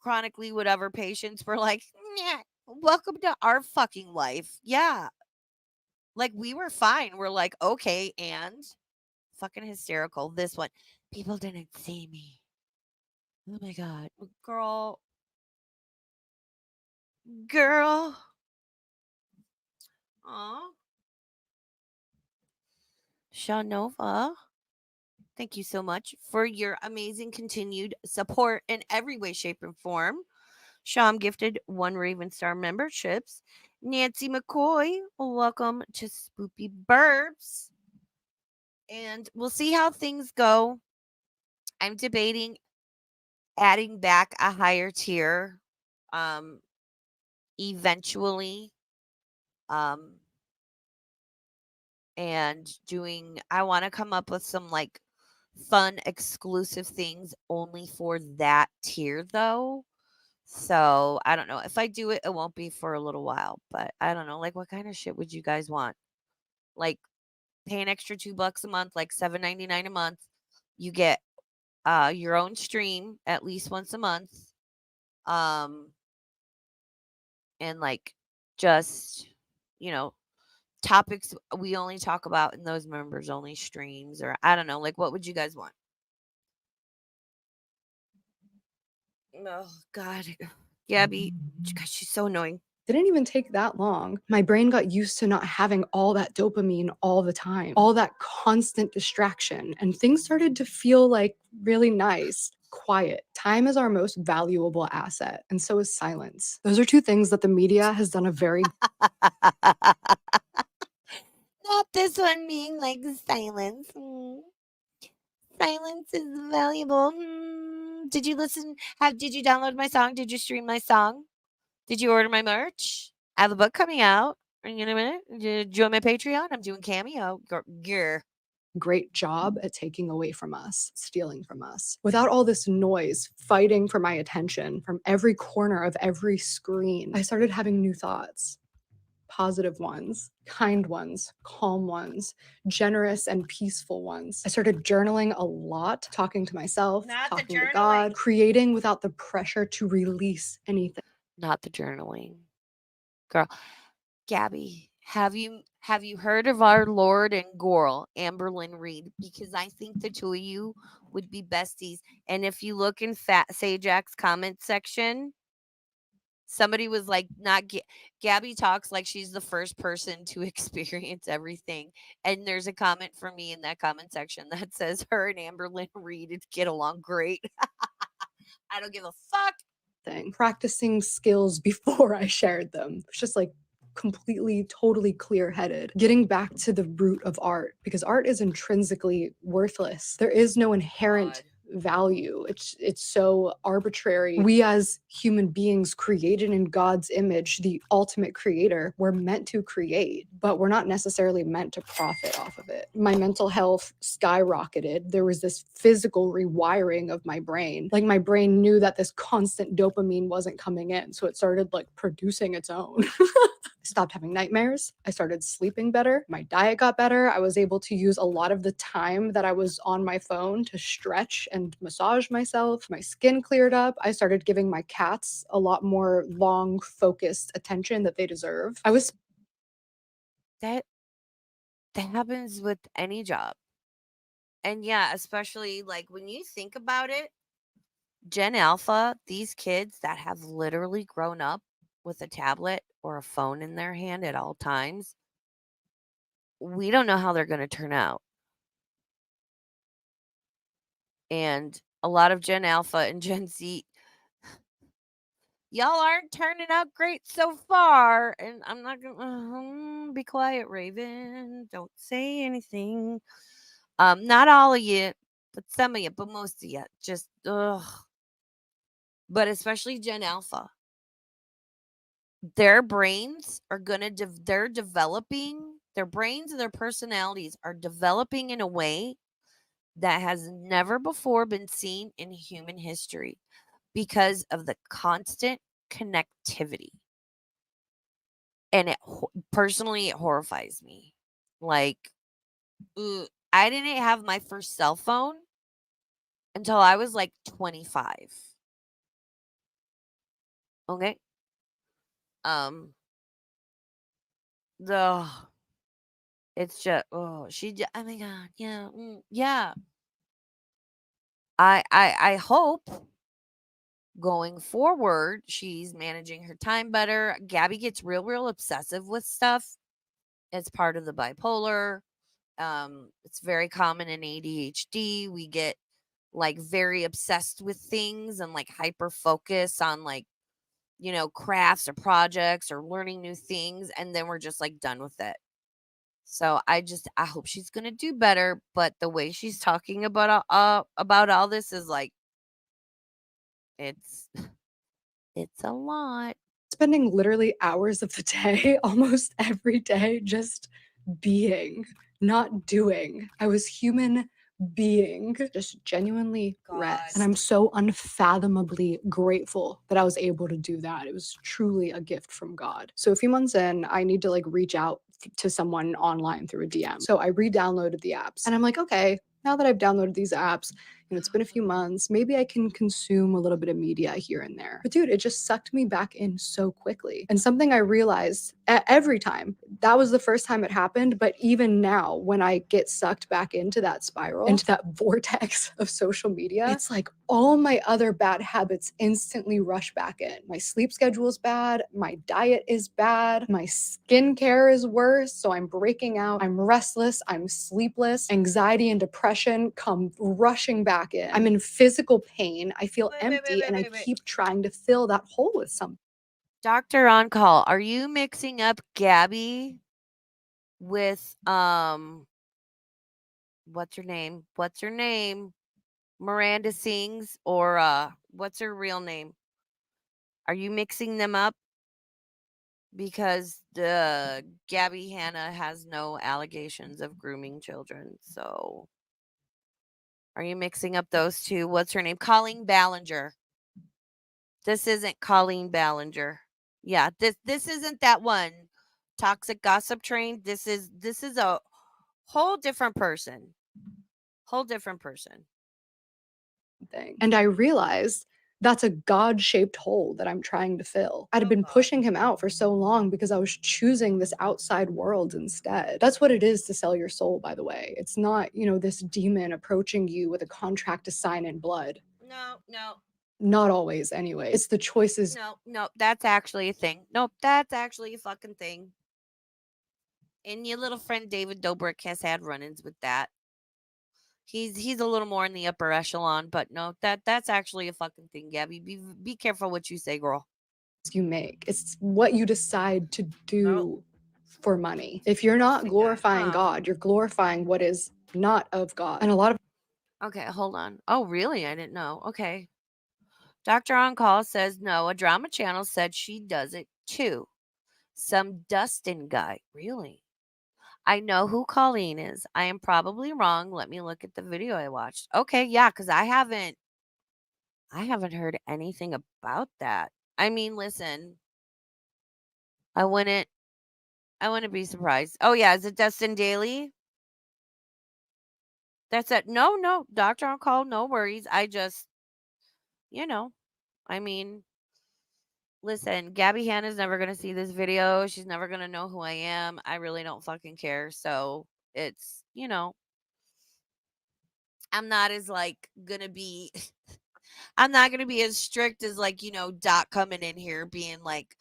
chronically whatever patients were like, "Yeah, welcome to our fucking life." Yeah. Like we were fine. We're like, "Okay, and fucking hysterical. This one. People didn't see me. Oh my god. Girl, girl. Aw. Shanova, thank you so much for your amazing continued support in every way, shape, and form. Sham gifted 1 Raven Star memberships. Nancy McCoy, welcome to Spoopy Burbs. And we'll see how things go. I'm debating adding back a higher tier um eventually, um and doing I want to come up with some like fun exclusive things only for that tier though. So I don't know, if I do it, it won't be for a little while, but I don't know, like what kind of shit would you guys want? Like pay an extra $2 a month, like $7.99 a month. You get your own stream at least once a month. Um and like just, you know, topics we only talk about in those members only streams, or I don't know, like what would you guys want? Oh god. Gabbie, God, she's so annoying. Didn't even take that long. My brain got used to not having all that dopamine all the time, all that constant distraction, and things started to feel like really nice. Quiet. Time is our most valuable asset, and so is silence. Those are two things that the media has done a very Not this one being like silence. Silence is valuable. Did you listen? Did you download my song? Did you stream my song? Did you order my merch? I have a book coming out in a minute. Did you join my Patreon? I'm doing Cameo. Grr. great job at taking away from us, stealing from us. Without all this noise fighting for my attention from every corner of every screen, I started having new thoughts. Positive ones, kind ones, calm ones, generous and peaceful ones. I started journaling a lot, talking to myself, Not the talking to journaling. God, creating without the pressure to release anything. Not the journaling. Girl. Gabbie, Have you heard of our Lord and girl, Amberlynn Reed? Because I think the two of you would be besties. And if you look in Fat Sajak's comment section, somebody was like, not Gabbie talks like she's the first person to experience everything. And there's a comment from me in that comment section that says her and Amberlynn Reed get along great. I don't give a fuck. Thing. Practicing skills before I shared them. It's just like completely, totally clear headed. Getting back to the root of art, because art is intrinsically worthless. There is no inherent value. It's so arbitrary. We as human beings created in God's image, the ultimate creator, we're meant to create, but we're not necessarily meant to profit off of it. My mental health skyrocketed. There was this physical rewiring of my brain. Like my brain knew that this constant dopamine wasn't coming in, so it started like producing its own. I stopped having nightmares. I started sleeping better. My diet got better. I was able to use a lot of the time that I was on my phone to stretch and massage myself. My skin cleared up. I started giving my cats a lot more long, focused attention that they deserve. I was That happens with any job. And yeah, especially like when you think about it, Gen Alpha, these kids that have literally grown up with a tablet or a phone in their hand at all times, we don't know how they're going to turn out. And a lot of Gen Alpha and Gen Z, y'all aren't turning out great so far. And I'm not going to be quiet, Raven. Don't say anything. Not all of you, but some of you, but most of you. Just, ugh. But especially Gen Alpha. Their brains are gonna they're developing, their brains and their personalities are developing in a way that has never before been seen in human history because of the constant connectivity. And personally, it horrifies me. Like, I didn't have my first cell phone until I was like 25. Okay. Um, the It's just, oh, oh my god, yeah, yeah. I hope going forward she's managing her time better. Gabbie gets real obsessive with stuff. It's part of the bipolar. It's very common in ADHD. We get like very obsessed with things and like hyper focus on like, crafts or projects or learning new things, and then we're just like done with it. So I hope she's gonna do better. But the way she's talking about all this is like it's it's a lot. spending literally hours of the day, almost every day, just being, not doing. I was human being, just genuinely rest. And I'm so unfathomably grateful that I was able to do that. It was truly a gift from God. So a few months in, I need to like reach out to someone online through a DM. So I re-downloaded the apps and I'm like, okay, now that I've downloaded these apps, it's been a few months, maybe I can consume a little bit of media here and there. But dude, it just sucked me back in so quickly. And something I realized every time, that was the first time it happened, but even now when I get sucked back into that spiral, into that vortex of social media, it's like all my other bad habits instantly rush back in. My sleep schedule is bad, my diet is bad, my skincare is worse, so I'm breaking out, I'm restless, I'm sleepless, anxiety and depression come rushing back in. I'm in physical pain, I feel empty, and I keep trying to fill that hole with something. Doctor on call, are you mixing up Gabbie with what's her name? What's her name? Miranda Sings, or what's her real name? Are you mixing them up? Because the Gabbie Hanna has no allegations of grooming children. So are you mixing up those two? What's her name? Colleen Ballinger. This isn't Colleen Ballinger. Yeah, this isn't that one. Toxic Gossip Train. This is a whole different person. Whole different person. And I realized That's a God-shaped hole that I'm trying to fill. I'd Oh, been God. pushing him out for so long because I was choosing this outside world instead. That's what it is to sell your soul, by the way. It's not, this demon approaching you with a contract to sign in blood. No, no, Not always, anyway. It's the choices. no, that's actually a thing. Nope, that's actually a fucking thing. And your little friend David Dobrik has had run-ins with that. He's a little more in the upper echelon, but no, that's actually a fucking thing, Gabbie. Be careful what you say, girl. You make. It's what you decide to do for money. If you're not Interesting guy. glorifying Huh. God, you're glorifying what is not of God. And a lot of Okay, hold on. Oh, really? I didn't know. Okay. Dr. On Call says no. A drama channel said she does it too. Some Dustin guy. Really? I know who Colleen is. I am probably wrong. Let me look at the video I watched. Okay, yeah, because I haven't heard anything about that. I mean, listen, I wouldn't I wouldn't be surprised. Oh yeah, is it Dustin Daly? That's it. No, no, Doctor on Call, no worries. I just, you know, I mean, listen, Gabbie Hanna's never gonna see this video. She's never gonna know who I am. I really don't fucking care. So it's, I'm not as like gonna be I'm not gonna be as strict as like, Doc coming in here being like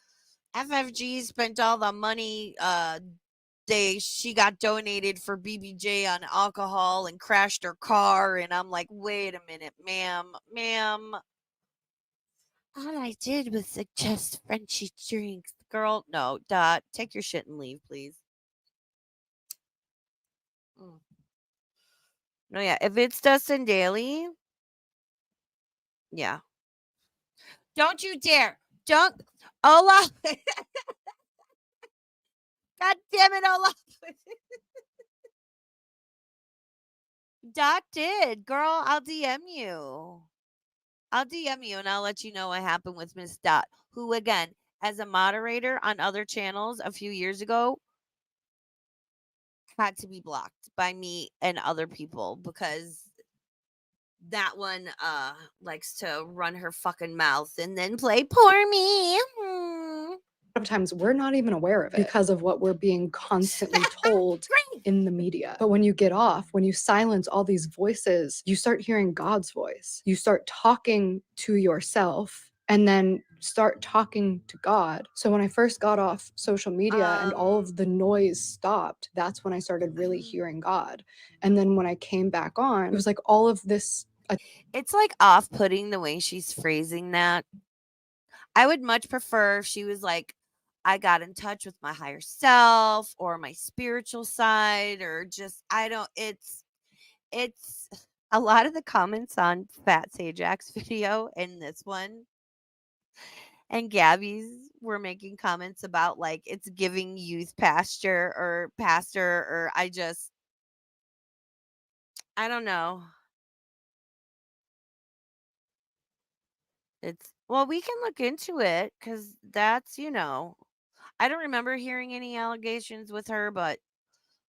FFG spent all the money she got donated for BBJ on alcohol and crashed her car, and I'm like, wait a minute, ma'am, all I did was suggest Frenchie drinks. Girl, no, Dot, take your shit and leave, please. Mm. No, yeah, if it's Dustin Daly, yeah. Don't you dare. Don't. Olaf. God damn it, Olaf. Dot did. Girl, I'll DM you. I'll DM you and I'll let you know what happened with Miss Dot, who, again, as a moderator on other channels a few years ago, had to be blocked by me and other people because that one likes to run her fucking mouth and then play poor me. of times we're not even aware of it because of what we're being constantly told in the media. But when you get off, when you silence all these voices, you start hearing God's voice. You start talking to yourself and then start talking to God. So when I first got off social media and all of the noise stopped, that's when I started really hearing God. And then when I came back on, it was like all of this. It's like off-putting the way she's phrasing that. I would much prefer if she was like, I got in touch with my higher self or my spiritual side, or just, I don't, it's a lot of the comments on Fat Sajak's video and this one and Gabby's were making comments about like it's giving youth pastor, or I don't know. Well, we can look into it because that's, I don't remember hearing any allegations with her, but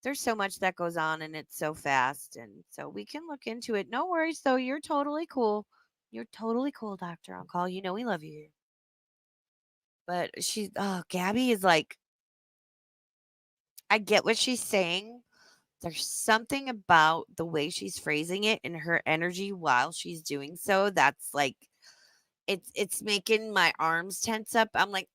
there's so much that goes on and it's so fast. And so we can look into it. No worries, though. You're totally cool. You're totally cool, Doctor On Call. You know we love you. But Gabbie is like, I get what she's saying. There's something about the way she's phrasing it and her energy while she's doing so that's like, it's making my arms tense up. I'm like,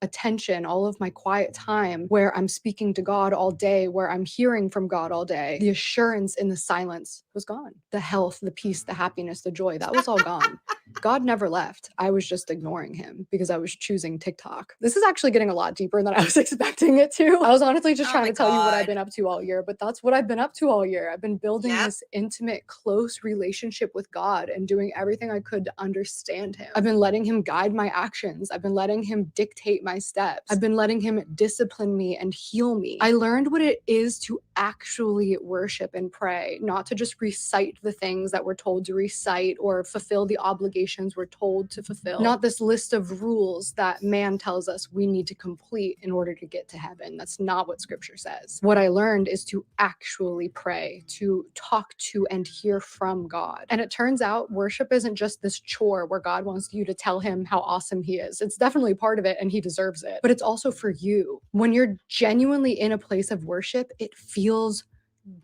attention, all of my quiet time where I'm speaking to God all day, where I'm hearing from God all day, the assurance in the silence was gone. The health, the peace, the happiness, the joy, that was all gone. God never left. I was just ignoring him because I was choosing TikTok. This is actually getting a lot deeper than I was expecting it to. I was honestly just trying to tell you what I've been up to all year, but that's what I've been up to all year. I've been building this intimate, close relationship with God and doing everything I could to understand him. I've been letting him guide my actions. I've been letting him dictate my steps. I've been letting him discipline me and heal me. I learned what it is to actually worship and pray, not to just recite the things that we're told to recite or fulfill the obligation obligations we're told to fulfill, not this list of rules that man tells us we need to complete in order to get to heaven. That's not what scripture says. What I learned is to actually pray, to talk to and hear from God. And it turns out worship isn't just this chore where God wants you to tell him how awesome he is. It's definitely part of it and he deserves it, but it's also for you. When you're genuinely in a place of worship, it feels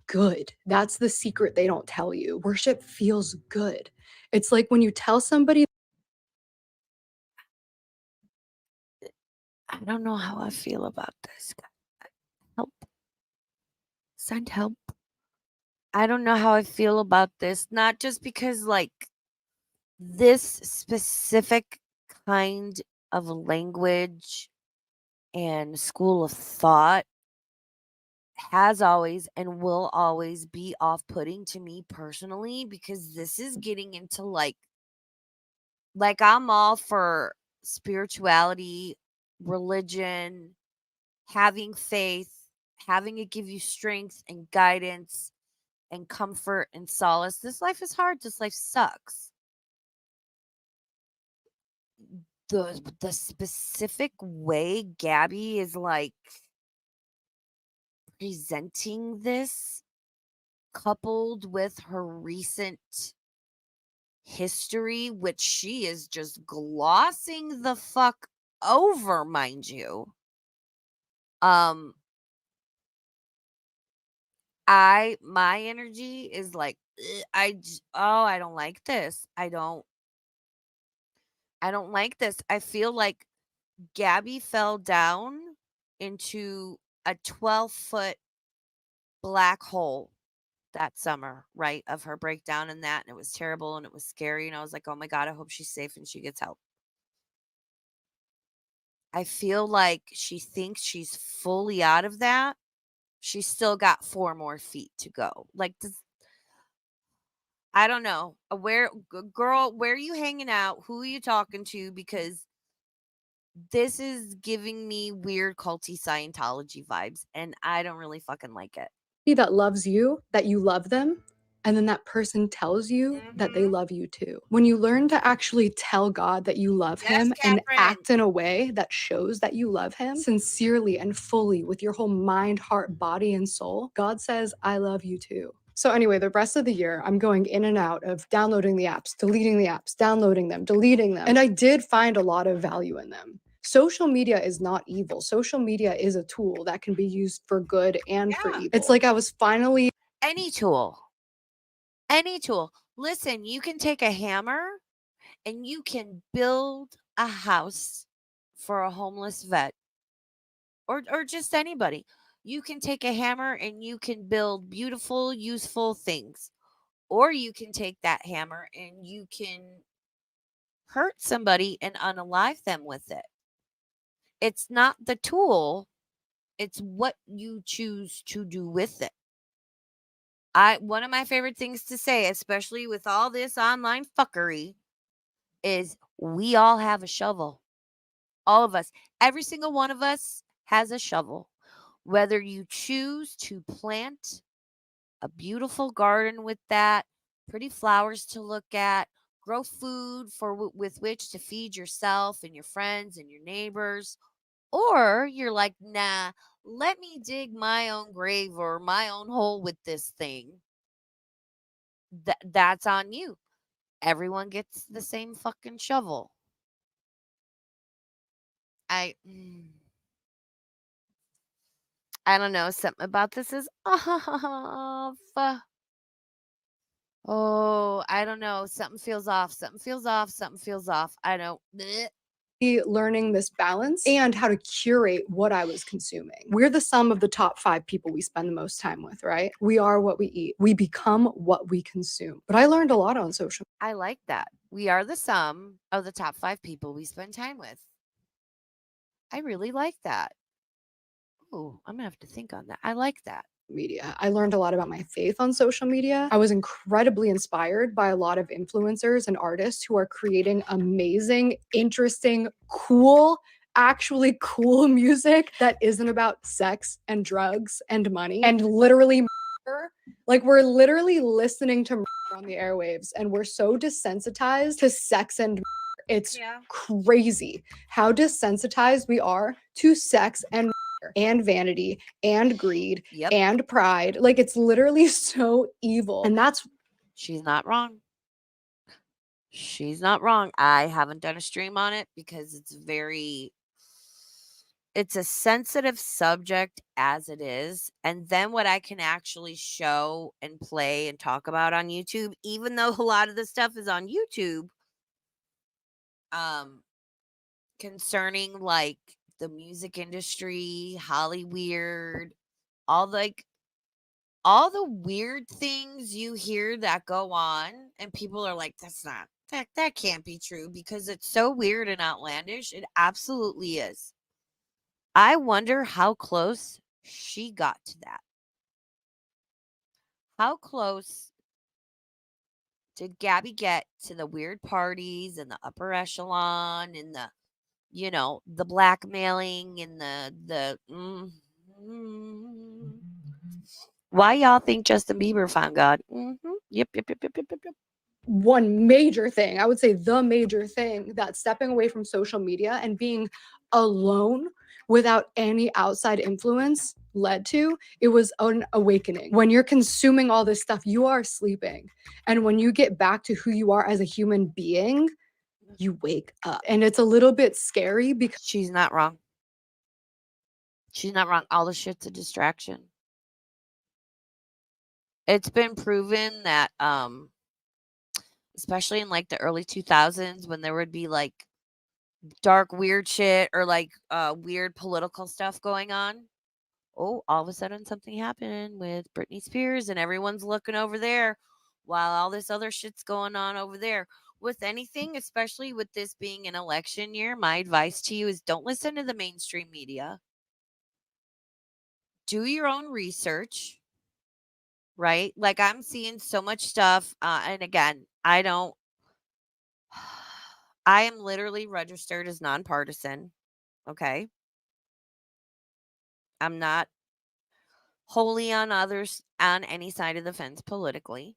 good. That's the secret they don't tell you. Worship feels good. It's like when you tell somebody, I don't know how I feel about this. Help. Send help. I don't know how I feel about this. Not just because, like, this specific kind of language and school of thought has always and will always be off-putting to me personally, because this is getting into like I'm all for spirituality, religion, having faith, having it give you strength and guidance and comfort and solace. This life is hard. This life sucks. The specific way Gabbie is like presenting this, coupled with her recent history, which she is just glossing the fuck over, mind you. My energy is like, "Ugh, I don't like this. I don't like this. I feel like Gabbie fell down into a 12-foot black hole that summer, right? Of her breakdown and that. And it was terrible and it was scary. And I was like, oh my God, I hope she's safe and she gets help. I feel like she thinks she's fully out of that. She's still got 4 more feet to go. Like, I don't know. Girl, where are you hanging out? Who are you talking to? Because this is giving me weird culty Scientology vibes, and I don't really fucking like it. that loves you, that you love them, and then that person tells you that they love you too. When you learn to actually tell God that you love Yes, him and Catherine. act in a way that shows that you love him sincerely and fully with your whole mind, heart, body, and soul, God says, I love you too. So anyway, the rest of the year, I'm going in and out of downloading the apps, deleting the apps, downloading them, deleting them. And I did find a lot of value in them. Social media is not evil. Social media is a tool that can be used for good and for evil. It's like I was finally Any tool. Any tool. Listen, you can take a hammer and you can build a house for a homeless vet or just anybody. You can take a hammer and you can build beautiful, useful things. Or you can take that hammer and you can hurt somebody and unalive them with it. It's not the tool, it's what you choose to do with it. One of my favorite things to say, especially with all this online fuckery, is we all have a shovel. All of us. Every single one of us has a shovel. Whether you choose to plant a beautiful garden with that, pretty flowers to look at, grow food with which to feed yourself and your friends and your neighbors, or you're like, nah, let me dig my own grave or my own hole with this thing. That's on you. Everyone gets the same fucking shovel. I I don't know. Something about this is off. Oh, I don't know. Something feels off. Something feels off. Something feels off. I don't. Bleh. learning this balance and how to curate what I was consuming. We're the sum of the top 5 people we spend the most time with, right? We are what we eat. We become what we consume. But I learned a lot on social. I like that. We are the sum of the top 5 people we spend time with. I really like that. Oh, I'm gonna have to think on that. I like that. Media. I learned a lot about my faith on social media. I was incredibly inspired by a lot of influencers and artists who are creating amazing, interesting, cool, actually cool music that isn't about sex and drugs and money and literally murder. Like we're literally listening to on the airwaves, and we're so desensitized to sex and it's Yeah. crazy how desensitized we are to sex and vanity and greed Yep. and pride. Like, it's literally so evil. And that's She's not wrong. She's not wrong. I haven't done a stream on it because it's a sensitive subject as it is. And then what I can actually show and play and talk about on YouTube, even though a lot of the stuff is on YouTube, um, concerning like the music industry, Hollyweird, all like all the weird things you hear that go on, and people are like, that can't be true because it's so weird and outlandish. It absolutely is. I wonder how close she got to that. How close did Gabbie get to the weird parties and the upper echelon and the blackmailing and why y'all think Justin Bieber found God? Yep, yep, yep, yep, yep, yep, yep. one major thing, I would say the major thing, that stepping away from social media and being alone without any outside influence led to. It was an awakening. When you're consuming all this stuff, you are sleeping. And when you get back to who you are as a human being, you wake up. And it's a little bit scary because She's not wrong. She's not wrong. All the shit's a distraction. It's been proven that especially in like the early 2000s when there would be like dark weird shit or like weird political stuff going on. Oh, all of a sudden something happened with Britney Spears and everyone's looking over there while all this other shit's going on over there. With anything, especially with this being an election year, my advice to you is don't listen to the mainstream media. Do your own research, right? Like I'm seeing so much stuff and again, I am literally registered as nonpartisan, okay? I'm not wholly on any side of the fence politically.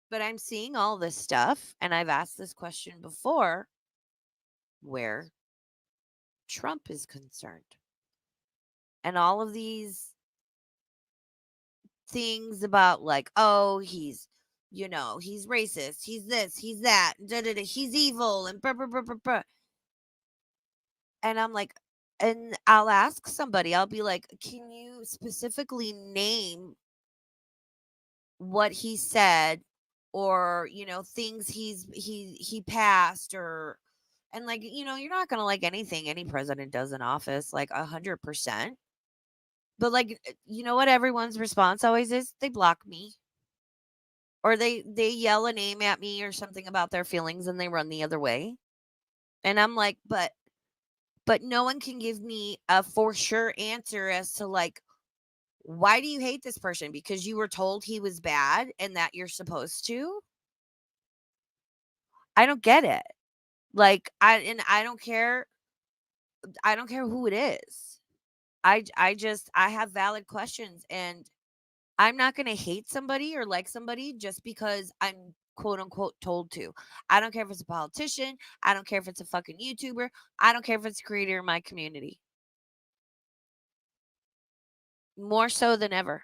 But I'm seeing all this stuff, and I've asked this question before where Trump is concerned. And all of these things about, like, oh, he's racist, he's this, he's that, da, da, da, he's evil, and blah, blah, blah, blah, blah. And I'm like, and I'll ask somebody, I'll be like, can you specifically name what he said or things he passed or and like you're not gonna like anything any president does in office like 100%, but like you know what everyone's response always is? They block me or they yell a name at me or something about their feelings and they run the other way. And I'm like, but no one can give me a for sure answer as to like, why do you hate this person? Because you were told he was bad and that you're supposed to? I don't get it. Like, I don't care. I don't care who it is. I have valid questions and I'm not going to hate somebody or like somebody just because I'm quote unquote told to. I don't care if it's a politician. I don't care if it's a fucking YouTuber. I don't care if it's a creator in my community. More so than ever.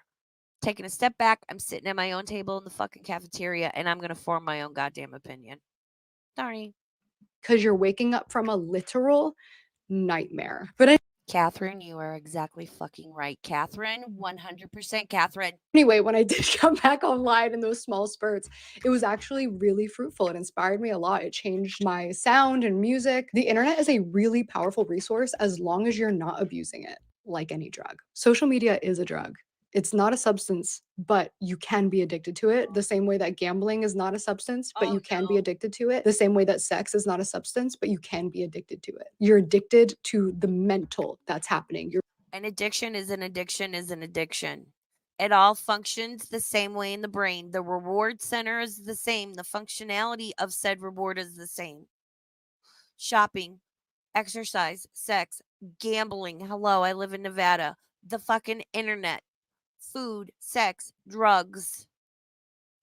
Taking a step back, I'm sitting at my own table in the fucking cafeteria and I'm going to form my own goddamn opinion. Sorry. because you're waking up from a literal nightmare. But Catherine, you are exactly fucking right. Catherine, 100% Catherine. anyway, when I did come back online in those small spurts, it was actually really fruitful. It inspired me a lot. It changed my sound and music. The internet is a really powerful resource as long as you're not abusing it like any drug. Social media is a drug. It's not a substance, but you can be addicted to it the same way that gambling is not a substance, but you can be addicted to it. The same way that sex is not a substance, but you can be addicted to it. You're addicted to the mental that's happening. An addiction is an addiction is an addiction. It all functions the same way in the brain. The reward center is the same. The functionality of said reward is the same. Shopping, exercise, sex, gambling. Hello, I live in Nevada. The fucking internet, food, sex, drugs.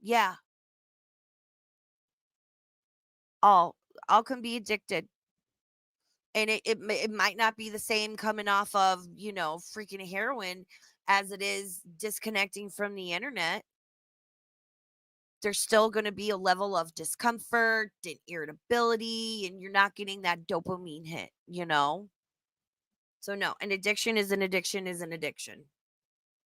Yeah. All can be addicted. And it might not be the same coming off of, freaking heroin as it is disconnecting from the internet. There's still going to be a level of discomfort and irritability, and you're not getting that dopamine hit. So no, an addiction is an addiction is an addiction.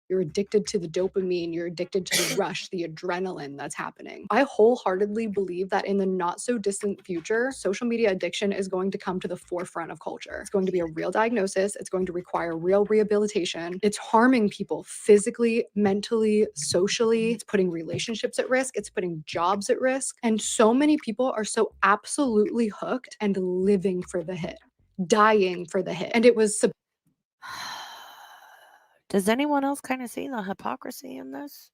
You're addicted to the dopamine, you're addicted to the rush, the adrenaline that's happening. I wholeheartedly believe that in the not so distant future, social media addiction is going to come to the forefront of culture. It's going to be a real diagnosis, it's going to require real rehabilitation. It's harming people physically, mentally, socially. It's putting relationships at risk, it's putting jobs at risk. And so many people are so absolutely hooked and living for the hit, dying for the hit. And it was Does anyone else kind of see the hypocrisy in this?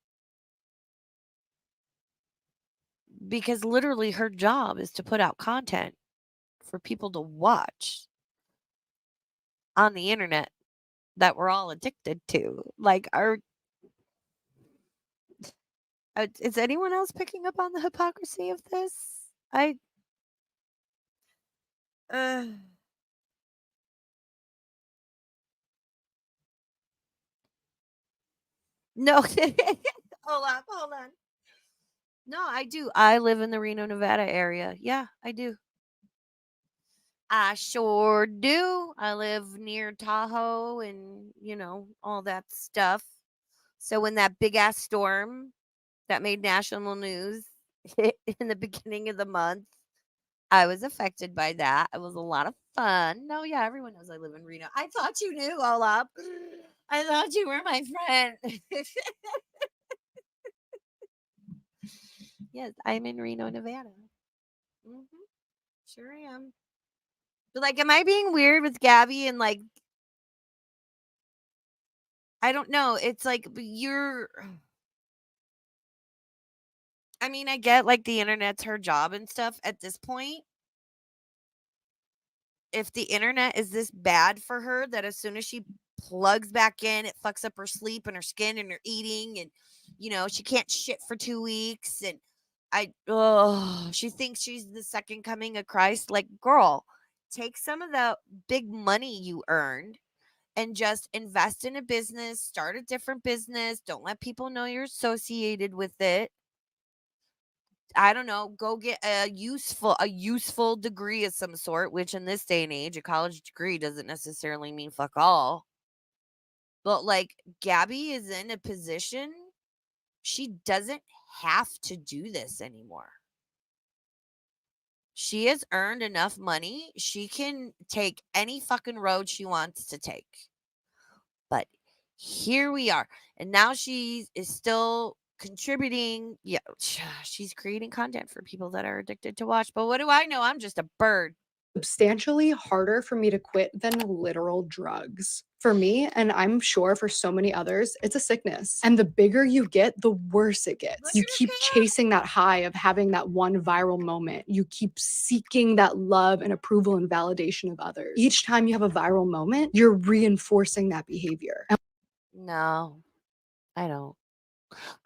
Because literally her job is to put out content for people to watch on the internet that we're all addicted to. Like, is anyone else picking up on the hypocrisy of this? Uh, no. Hold on. No, I do. I live in the Reno, Nevada area. Yeah, I do. I sure do. I live near Tahoe and, all that stuff. So when that big ass storm that made national news hit in the beginning of the month, I was affected by that. It was a lot of fun. No, yeah, everyone knows I live in Reno. I thought you knew, all up. I thought you were my friend. Yes, I'm in Reno, Nevada. hmm Sure am. But like, am I being weird with Gabbie and like, I don't know. It's like, but I mean, I get like the internet's her job and stuff at this point. If the internet is this bad for her that as soon as she plugs back in, it fucks up her sleep and her skin and her eating, and she can't shit for 2 weeks, and she thinks she's the second coming of Christ. Like, girl, take some of the big money you earned and just invest in a business, start a different business. Don't let people know you're associated with it. I don't know, go get a useful degree of some sort, which in this day and age, a college degree doesn't necessarily mean fuck all. But like, Gabbie is in a position, she doesn't have to do this anymore. She has earned enough money. She can take any fucking road she wants to take. But here we are. And now she is still contributing. Yeah, she's creating content for people that are addicted to watch. But what do I know? I'm just a bird. Substantially harder for me to quit than literal drugs. For me, and I'm sure for so many others, it's a sickness. And the bigger you get, the worse it gets. You keep chasing that high of having that one viral moment. You keep seeking that love and approval and validation of others. Each time you have a viral moment, you're reinforcing that behavior. No, I don't.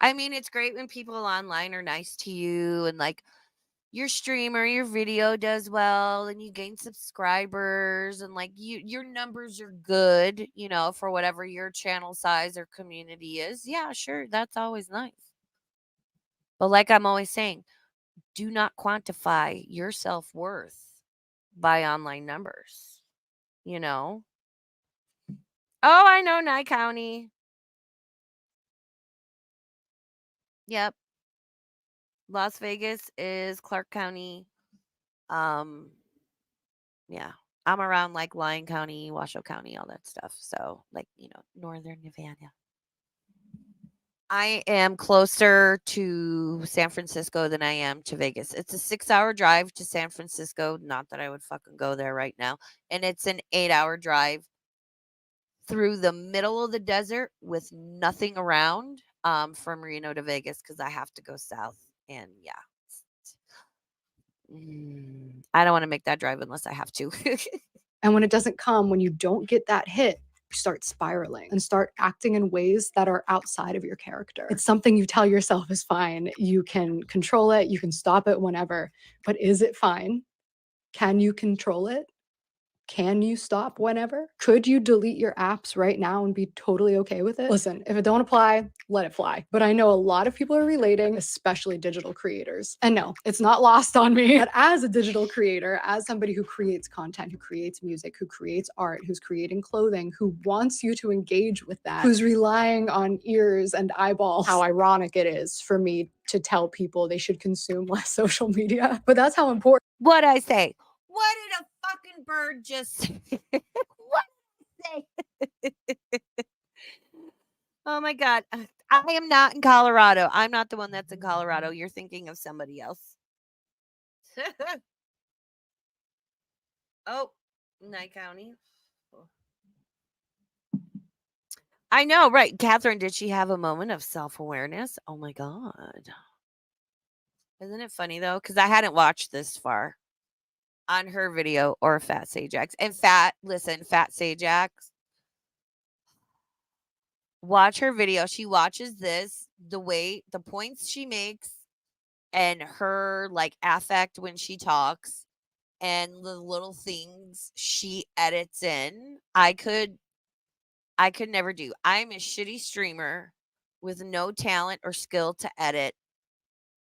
I mean, it's great when people online are nice to you and like your stream or your video does well and you gain subscribers and like your numbers are good, for whatever your channel size or community is. Yeah, sure, that's always nice. But like I'm always saying, do not quantify your self-worth by online numbers, you know? Oh, I know Nye County. Yep. Las Vegas is Clark County. Um yeah. I'm around like Lyon County, Washoe County, all that stuff. So, like, northern Nevada. I am closer to San Francisco than I am to Vegas. It's a 6-hour drive to San Francisco. Not that I would fucking go there right now. And it's an 8-hour drive through the middle of the desert with nothing around, from Reno to Vegas because I have to go south. And yeah, I don't want to make that drive unless I have to. And when it doesn't come, when you don't get that hit, you start spiraling and start acting in ways that are outside of your character. It's something you tell yourself is fine. You can control it, you can stop it whenever. But is it fine? Can you control it? Can you stop whenever? Could you delete your apps right now and be totally okay with it? Listen, if it don't apply, let it fly. But I know a lot of people are relating, especially digital creators. And no, it's not lost on me that as a digital creator, as somebody who creates content, who creates music, who creates art, who's creating clothing, who wants you to engage with that, who's relying on ears and eyeballs, how ironic it is for me to tell people they should consume less social media. But that's how important. What'd I say? What did a fucking bird just say? What did I say? Oh my God. I am not in Colorado. I'm not the one that's in Colorado. You're thinking of somebody else. Oh, Nye County. I know, right? Catherine, did she have a moment of self-awareness? Oh my God. Isn't it funny though? Because I hadn't watched this far on her video or Fat Sajax. And Fat Sajax, watch her video. She watches this, the points she makes, and her like affect when she talks, and the little things she edits in. I could never do. I'm a shitty streamer with no talent or skill to edit,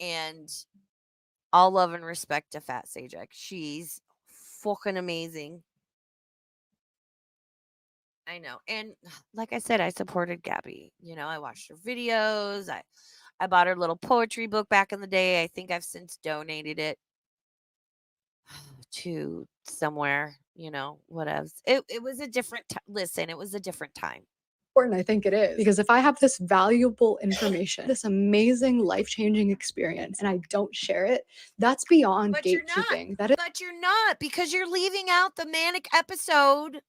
and all love and respect to Fat Sajak. She's fucking amazing. I know. And like I said, I supported Gabbie. You know, I watched her videos. I bought her little poetry book back in the day. I think I've since donated it to somewhere, you know, whatevs. It was a different listen, it was a different time. Important I think it is, because if I have this valuable information, this amazing life-changing experience, and I don't share it, that's beyond gatekeeping. But you're not, because you're leaving out the manic episode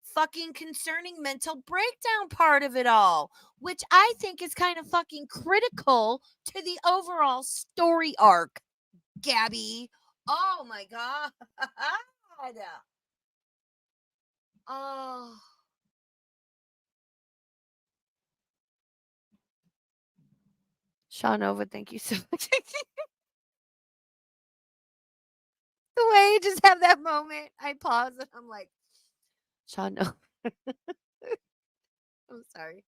fucking concerning mental breakdown part of it all, which I think is kind of fucking critical to the overall story arc, Gabbie. Oh my God. Oh. Shawnova, thank you so much. The way you just have that moment, I pause and I'm like, Shawnova. I'm sorry.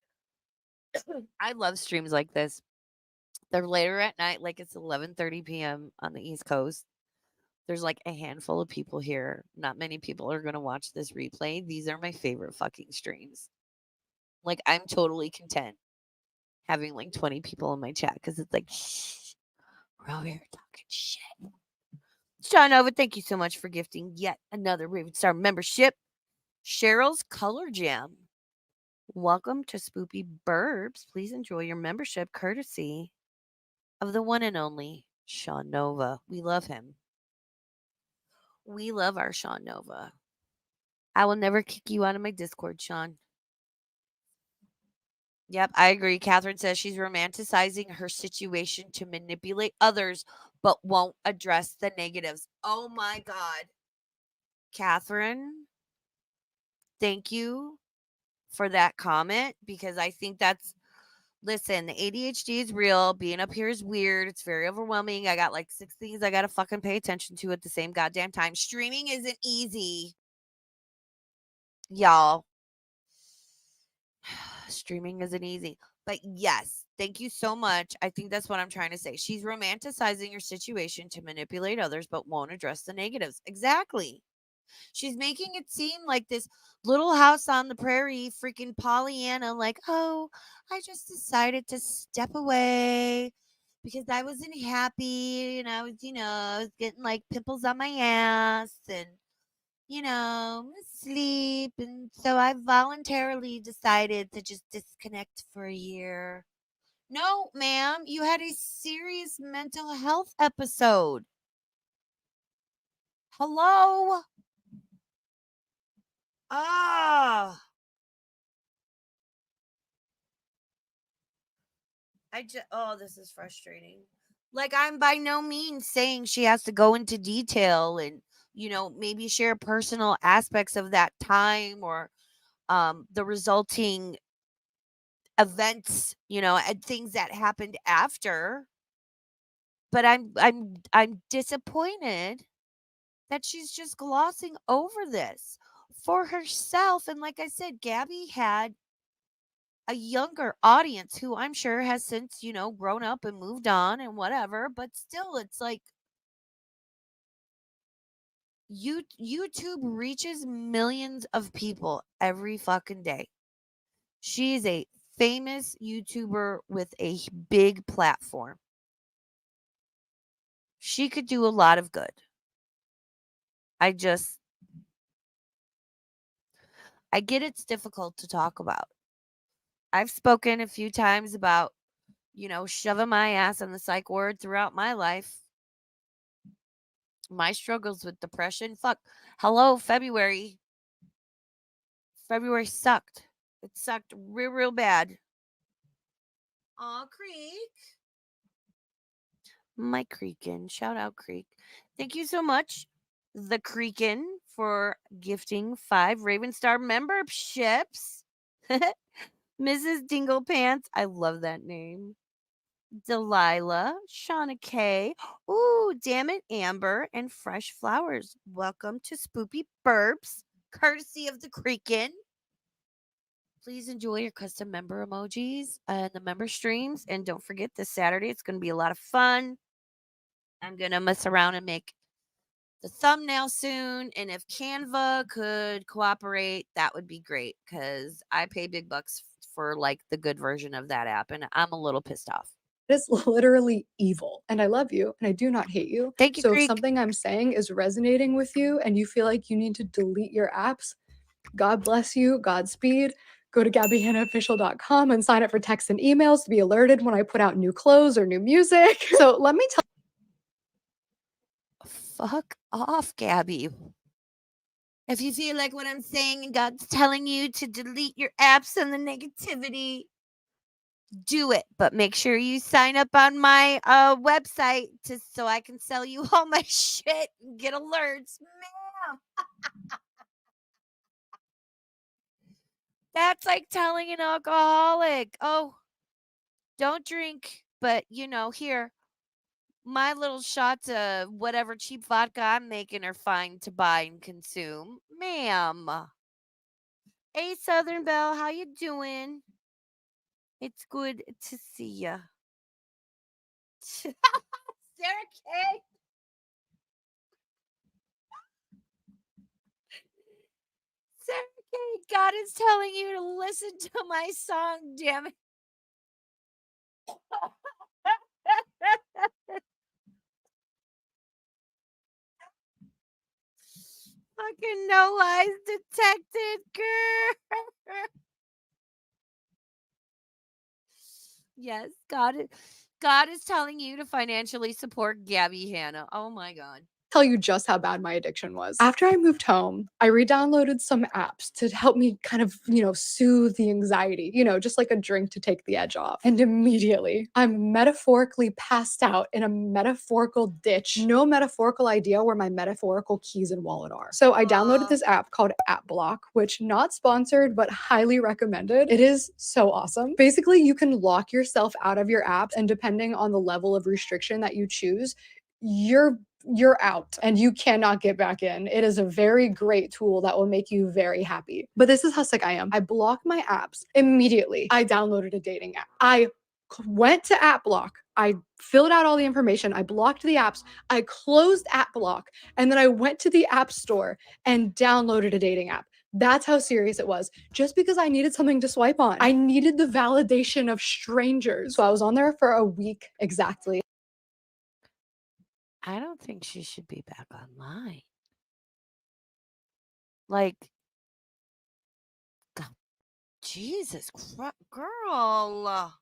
I love streams like this. They're later at night, like it's 11:30 p.m. on the East Coast. There's like a handful of people here. Not many people are going to watch this replay. These are my favorite fucking streams. Like, I'm totally content having like 20 people in my chat because it's like, shh, we're over here talking shit. Sean Nova, thank you so much for gifting yet another Raven Star membership. Cheryl's Color Jam. Welcome to Spoopy Burbs. Please enjoy your membership courtesy of the one and only Sean Nova. We love him. We love our Sean Nova. I will never kick you out of my Discord, Sean. Yep, I agree. Catherine says she's romanticizing her situation to manipulate others, but won't address the negatives. Oh my God. Catherine, thank you for that comment, because I think that's, listen, the ADHD is real. Being up here is weird. It's very overwhelming. I got like 6 things I got to fucking pay attention to at the same goddamn time. Streaming isn't easy, y'all. Streaming isn't easy. But yes, thank you so much. I think that's what I'm trying to say. She's romanticizing your situation to manipulate others, but won't address the negatives. Exactly. She's making it seem like this little house on the prairie, freaking Pollyanna, like, oh, I just decided to step away because I wasn't happy and I was getting like pimples on my ass and, sleep. And so I voluntarily decided to just disconnect for a year. No, ma'am, you had a serious mental health episode. Hello? Ah. This is frustrating. Like, I'm by no means saying she has to go into detail and, maybe share personal aspects of that time or the resulting events, and things that happened after. But I'm disappointed that she's just glossing over this for herself. And like I said, Gabby had a younger audience who I'm sure has since, grown up and moved on and whatever, but still it's like YouTube reaches millions of people every fucking day. She's a famous YouTuber with a big platform. She could do a lot of good. I just I get it's difficult to talk about. I've spoken a few times about, shoving my ass in the psych ward throughout my life. My struggles with depression. Fuck. Hello, February. February sucked. It sucked real, real bad. Aw, Creek. My Creekin. Shout out, Creek. Thank you so much, the Creekin, for gifting 5 Raven Star memberships. Mrs. Dinglepants. I love that name. Delilah, Shauna K. Ooh, damn it, Amber, and Fresh Flowers. Welcome to Spoopy Burps, courtesy of the Creekin. Please enjoy your custom member emojis and the member streams. And don't forget this Saturday, it's going to be a lot of fun. I'm going to mess around and make the thumbnail soon. And if Canva could cooperate, that would be great because I pay big bucks for like the good version of that app. And I'm a little pissed off. It's literally evil. And I love you and I do not hate you. Thank you, So if Creek. something I'm saying is resonating with you and you feel like you need to delete your apps, God bless you, Godspeed. Go to GabbieHannaOfficial.com and sign up for texts and emails to be alerted when I put out new clothes or new music. So let me tell Fuck off, Gabby. If you feel like what I'm saying and God's telling you to delete your apps and the negativity, do it. But make sure you sign up on my website so I can sell you all my shit and get alerts. Man, that's like telling an alcoholic, oh, don't drink, but here, my little shots of whatever cheap vodka I'm making are fine to buy and consume. Ma'am. Hey, Southern Belle, how you doing? It's good to see ya. Sarah K. Sarah K. God is telling you to listen to my song, damn it. Fucking no lies detected, girl. Yes, God is telling you to financially support Gabbie Hanna. Oh my God. tell you just how bad my addiction was. After I moved home, I re-downloaded some apps to help me kind of, soothe the anxiety, just like a drink to take the edge off. And immediately, I'm metaphorically passed out in a metaphorical ditch. No metaphorical idea where my metaphorical keys and wallet are. So I downloaded this app called App Block, which not sponsored, but highly recommended. It is so awesome. Basically, you can lock yourself out of your apps, and depending on the level of restriction that you choose, you're out and you cannot get back in. It is a very great tool that will make you very happy. But this is how sick I am. I blocked my apps immediately. I downloaded a dating app. I went to App Block. I filled out all the information. I blocked the apps. I closed App Block. And then I went to the App Store and downloaded a dating app. That's how serious it was. Just because I needed something to swipe on. I needed the validation of strangers. So I was on there for a week exactly. I don't think she should be back online. Like, God, Jesus Christ, girl.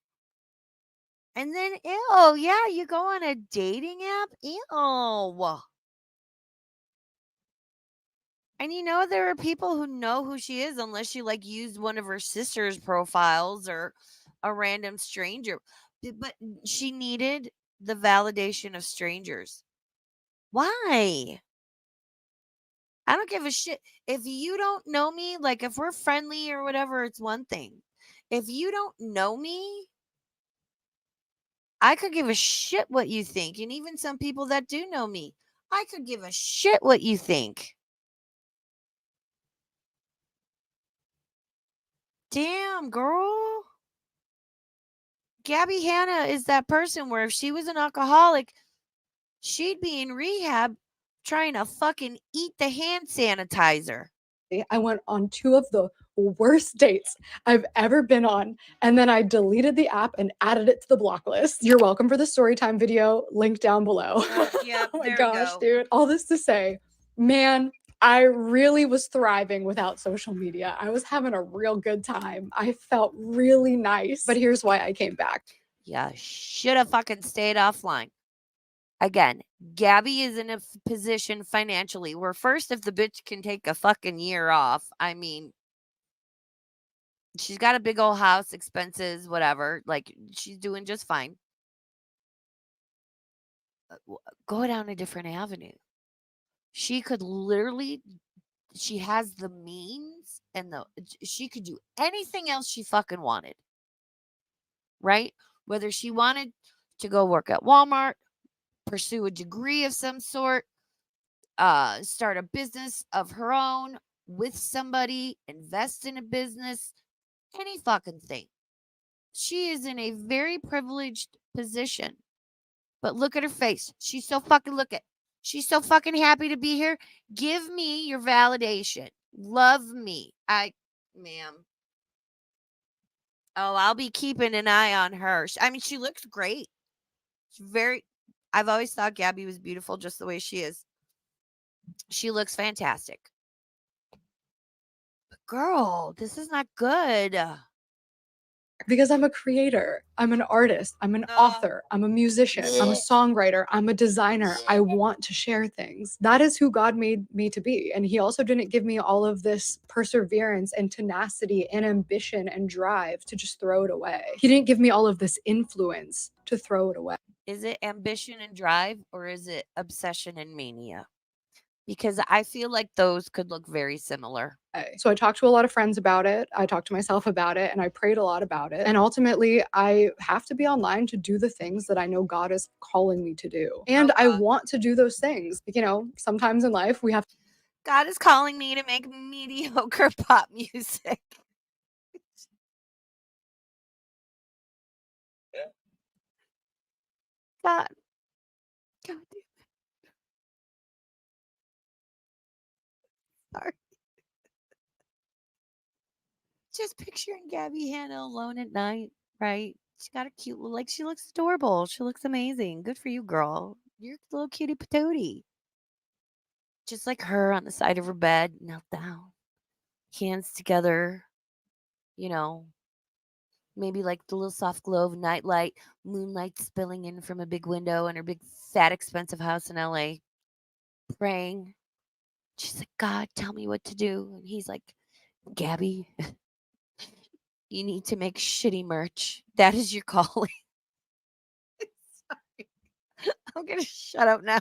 And then, ew, yeah, you go on a dating app? Ew. And there are people who know who she is unless she like used one of her sister's profiles or a random stranger. But she needed the validation of strangers. Why? I don't give a shit. If you don't know me, like if we're friendly or whatever, it's one thing. If you don't know me, I could give a shit what you think. And even some people that do know me, I could give a shit what you think. Damn, girl. Gabbie Hanna is that person where if she was an alcoholic, she'd be in rehab trying to fucking eat the hand sanitizer. I went on 2 of the worst dates I've ever been on, and then I deleted the app and added it to the block list. You're welcome for the story time video, link down below. Yep, Oh my there we gosh, go. dude. All this to say, man, I really was thriving without social media. I was having a real good time. I felt really nice. But here's why I came back. Yeah, should have fucking stayed offline. Again, Gabbie is in a position financially where first, if the bitch can take a fucking year off, I mean, she's got a big old house, expenses, whatever. Like, she's doing just fine. Go down a different avenue. She could literally, she has the means and she could do anything else she fucking wanted. Right? Whether she wanted to go work at Walmart, pursue a degree of some sort, start a business of her own with somebody, invest in a business, any fucking thing. She is in a very privileged position. But look at her face. She's so fucking she's so fucking happy to be here. Give me your validation. Love me. Ma'am. Oh, I'll be keeping an eye on her. I mean, she looks great. She's I've always thought Gabbie was beautiful just the way she is. She looks fantastic. But girl, this is not good. Because I'm a creator, I'm an artist, I'm an author, I'm a musician, I'm a songwriter, I'm a designer. I want to share things. That is who God made me to be. And He also didn't give me all of this perseverance and tenacity and ambition and drive to just throw it away. He didn't give me all of this influence to throw it away. Is it ambition and drive, or is it obsession and mania? Because I feel like those could look very similar. So I talked to a lot of friends about it. I talked to myself about it, and I prayed a lot about it. And ultimately, I have to be online to do the things that I know God is calling me to do. And I want to do those things. You know, sometimes in life we have God is calling me to make mediocre pop music. God. God damn it. Sorry. Just picturing Gabbie Hanna alone at night, right? She got a cute like she looks adorable. She looks amazing. Good for you, girl. You're a little cutie patootie. Just like her on the side of her bed, knelt down, hands together, you know, maybe like the little soft glow of nightlight, moonlight spilling in from a big window in her big, fat, expensive house in LA, praying. She's like, God, tell me what to do. And he's like, Gabbie, you need to make shitty merch. That is your calling. Sorry. I'm going to shut up now.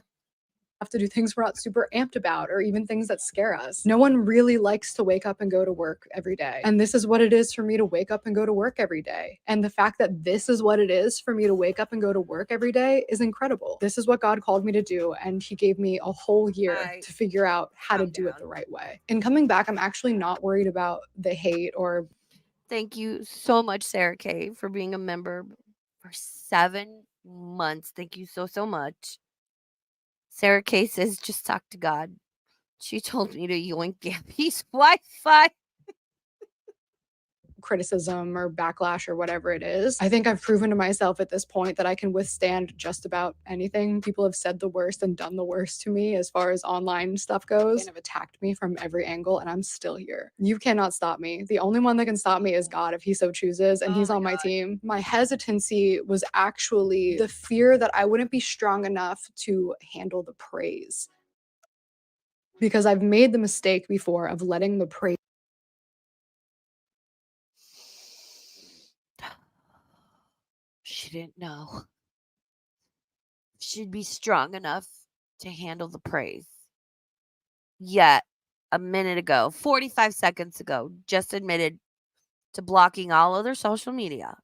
to do things we're not super amped about or even things that scare us. No one really likes to wake up and go to work every day. And this is what it is for me to wake up and go to work every day. And the fact that this is what it is for me to wake up and go to work every day is incredible. This is what God called me to do. And He gave me a whole year to figure out how to do it the right way. And coming back, I'm actually not worried about the hate or. Thank you so much, Sarah K, for being a member for 7 months. Thank you so, so much. Sarah K says, just talk to God. She told me to yoink Gabbie's Wi-Fi. Criticism or backlash or whatever it is. I think I've proven to myself at this point that I can withstand just about anything. People have said the worst and done the worst to me as far as online stuff goes and have attacked me from every angle, and I'm still here. You cannot stop me. The only one that can stop me is God if He so chooses, and He's on my team. My hesitancy was actually the fear that I wouldn't be strong enough to handle the praise. Because I've made the mistake before of letting the praise. She didn't know she'd be strong enough to handle the praise. Yet, a minute ago, 45 seconds ago, just admitted to blocking all other social media,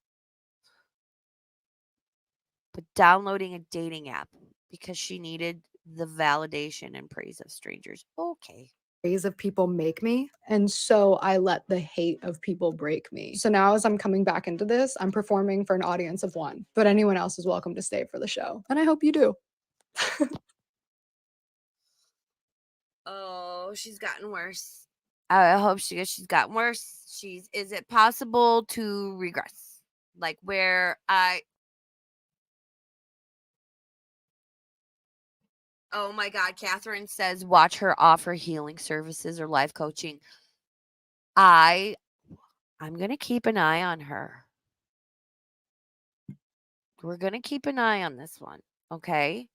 but downloading a dating app because she needed the validation and praise of strangers. Okay. Praise of people make me, and so I let the hate of people break me. So now as I'm coming back into this, I'm performing for an audience of 1, but anyone else is welcome to stay for the show, and I hope you do. Oh, she's gotten worse. I hope she's gotten worse. Is it possible to regress? Like where oh my God, Catherine says watch her offer healing services or life coaching. I'm gonna keep an eye on her. We're gonna keep an eye on this one, okay?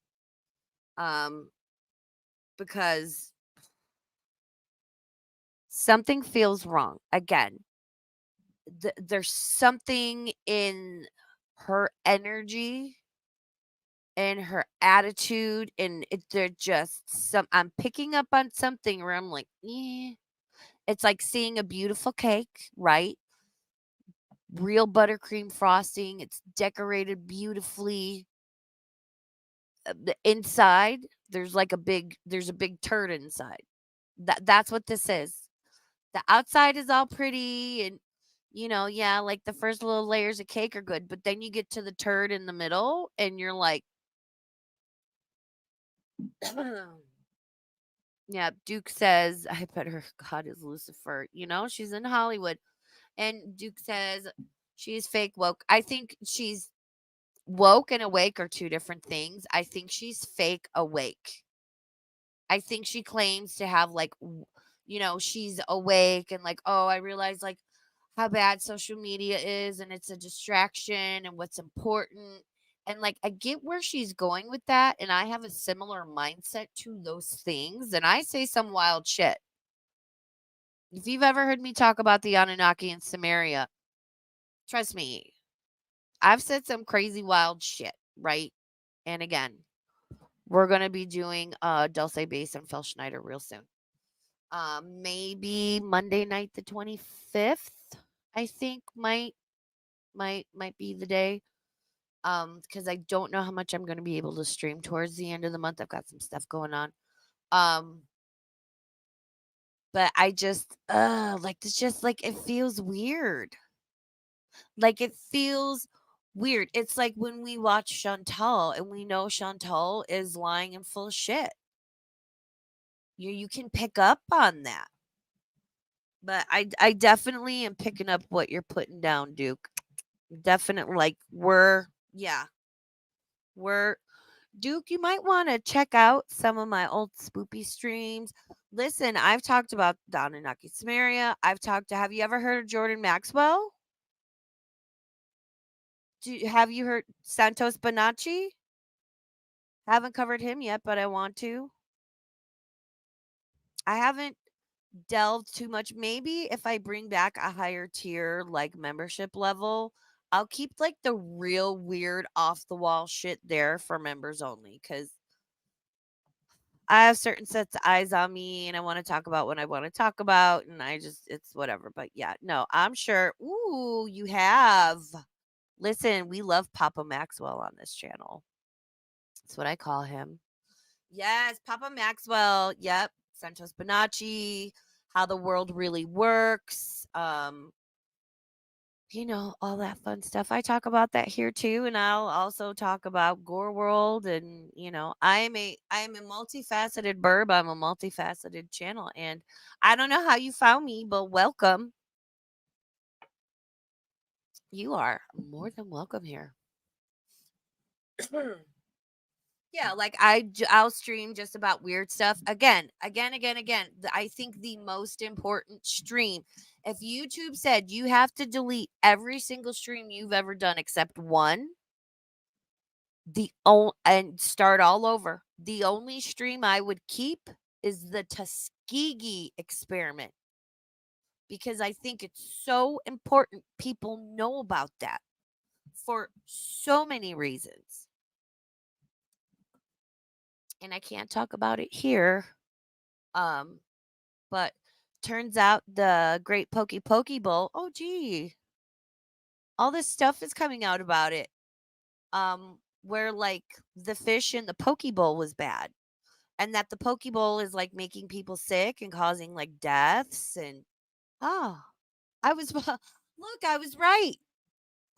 Um, because something feels wrong. Again, there's something in her energy and her attitude, and they're just some. I'm picking up on something where I'm like, eh. It's like seeing a beautiful cake, right? Real buttercream frosting. It's decorated beautifully. The inside, there's a big turd inside. That's what this is. The outside is all pretty and yeah, like the first little layers of cake are good, but then you get to the turd in the middle and you're like, yeah, Duke says, I bet her God is Lucifer. She's in Hollywood. And Duke says she's fake woke. I think she's woke and awake are two different things. I think she's fake awake. I think she claims to have like she's awake and like, oh, I realize like how bad social media is and it's a distraction and what's important. And like I get where she's going with that and I have a similar mindset to those things and I say some wild shit. If you've ever heard me talk about the Anunnaki and Samaria, trust me, I've said some crazy wild shit, right? And again, we're gonna be doing Dulce Bass and Phil Schneider real soon. Maybe Monday night the 25th, I think might be the day. Because I don't know how much I'm gonna be able to stream towards the end of the month. I've got some stuff going on. Um, but I just like it's just like it feels weird. Like it feels weird. It's like when we watch Chantal and we know Chantal is lying and full of shit. You can pick up on that. But I definitely am picking up what you're putting down, Duke. Definitely like we're Duke, you might want to check out some of my old spoopy streams. Listen, I've talked about Donanaki Samaria. Have you ever heard of Jordan Maxwell? Have you heard Santos Bonacci? Haven't covered him yet, but I want to. I haven't delved too much. Maybe if I bring back a higher tier like membership level, I'll keep like the real weird off the wall shit there for members only cuz I have certain sets of eyes on me and I want to talk about what I want to talk about and it's whatever. But yeah, no, I'm sure. Ooh, you have. Listen, we love Papa Maxwell on this channel. That's what I call him. Yes, Papa Maxwell. Yep. Santos Bonacci, how the world really works. All that fun stuff. I talk about that here too, and I'll also talk about Gore World and I am a multifaceted burb. I'm a multifaceted channel and I don't know how you found me, but welcome. You are more than welcome here. Yeah, like I'll stream just about weird stuff again. I think the most important stream. If YouTube said you have to delete every single stream you've ever done except one, and start all over. The only stream I would keep is the Tuskegee experiment because I think it's so important people know about that for so many reasons. And I can't talk about it here. Um But turns out the Great Pokey Bowl, oh gee, all this stuff is coming out about it. Where like the fish in the poke bowl was bad. And that the poke bowl is like making people sick and causing like deaths and oh, I was look, I was right.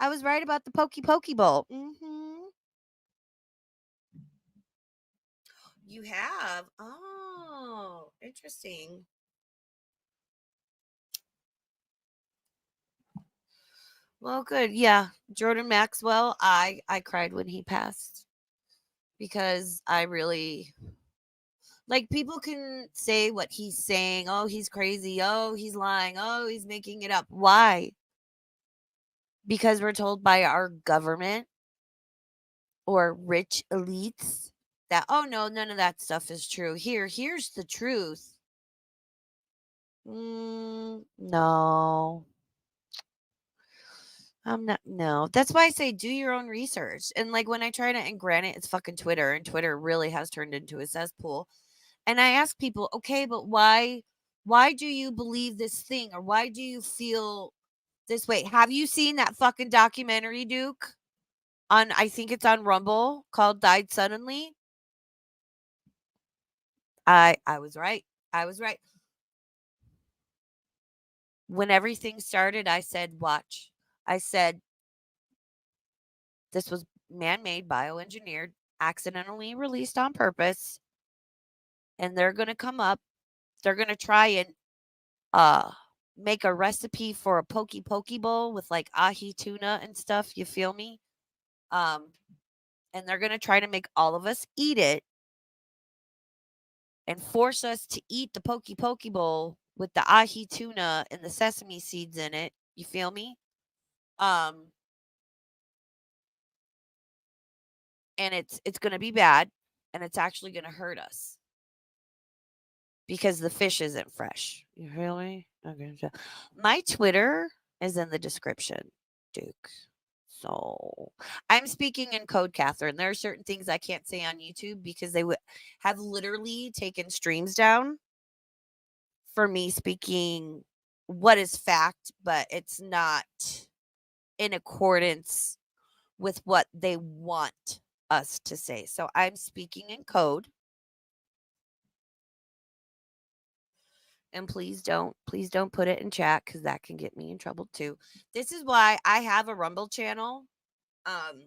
I was right about the poke bowl. Mhm. You have? Oh, interesting. Well, good. Yeah, Jordan Maxwell, I cried when he passed because I really like people can say what he's saying. Oh, he's crazy. Oh, he's lying. Oh, he's making it up. Why? Because we're told by our government or rich elites that oh no, none of that stuff is true. Here's the truth. No. I'm not no. That's why I say do your own research. And like when I try to and granted it's fucking Twitter and Twitter really has turned into a cesspool. And I ask people, "Okay, but why do you believe this thing or why do you feel this way? Have you seen that fucking documentary, Duke? On I think it's on Rumble called Died Suddenly?" I was right. I was right. When everything started, I said, "Watch." I said, "This was man-made, bioengineered, accidentally released on purpose, and they're going to come up. They're going to try and uh make a recipe for a poke bowl with like ahi tuna and stuff, you feel me? Um and they're going to try to make all of us eat it and force us to eat the poke bowl with the ahi tuna and the sesame seeds in it. You feel me? Um and it's going to be bad and it's actually going to hurt us because the fish isn't fresh. You feel me? Okay. So my Twitter is in the description, Duke. So I'm speaking in code, Catherine. There are certain things I can't say on YouTube because they would have literally taken streams down for me speaking what is fact, but it's not in accordance with what they want us to say. So I'm speaking in code. And please don't put it in chat because that can get me in trouble too. This is why I have a Rumble channel. Um,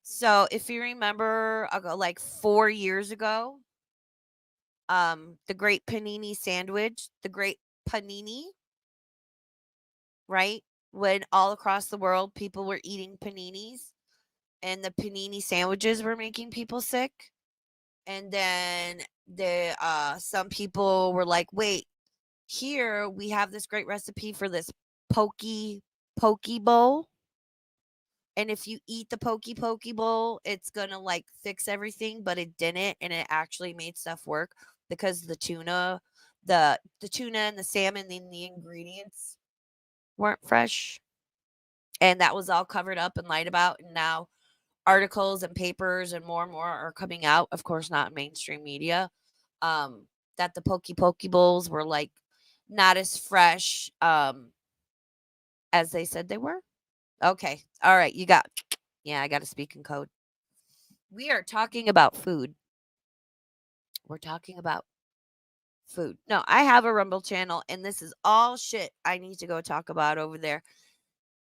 so if you remember, ago, like 4 years ago, the Great Panini Sandwich, the Great Panini, right? When all across the world people were eating paninis and the panini sandwiches were making people sick. And then the some people were like, wait, here we have this great recipe for this poke bowl. And if you eat the poke bowl, it's gonna like fix everything, but it didn't, and it actually made stuff work because the tuna and the salmon and the ingredients weren't fresh. And that was all covered up and lied about. And now articles and papers and more are coming out, of course, not in mainstream media. Um, that the poke bowls were like not as fresh as they said they were. Okay. All right. You got, yeah, I got to speak in code. We are talking about food. We're talking about food. No, I have a Rumble channel, and this is all shit I need to go talk about over there.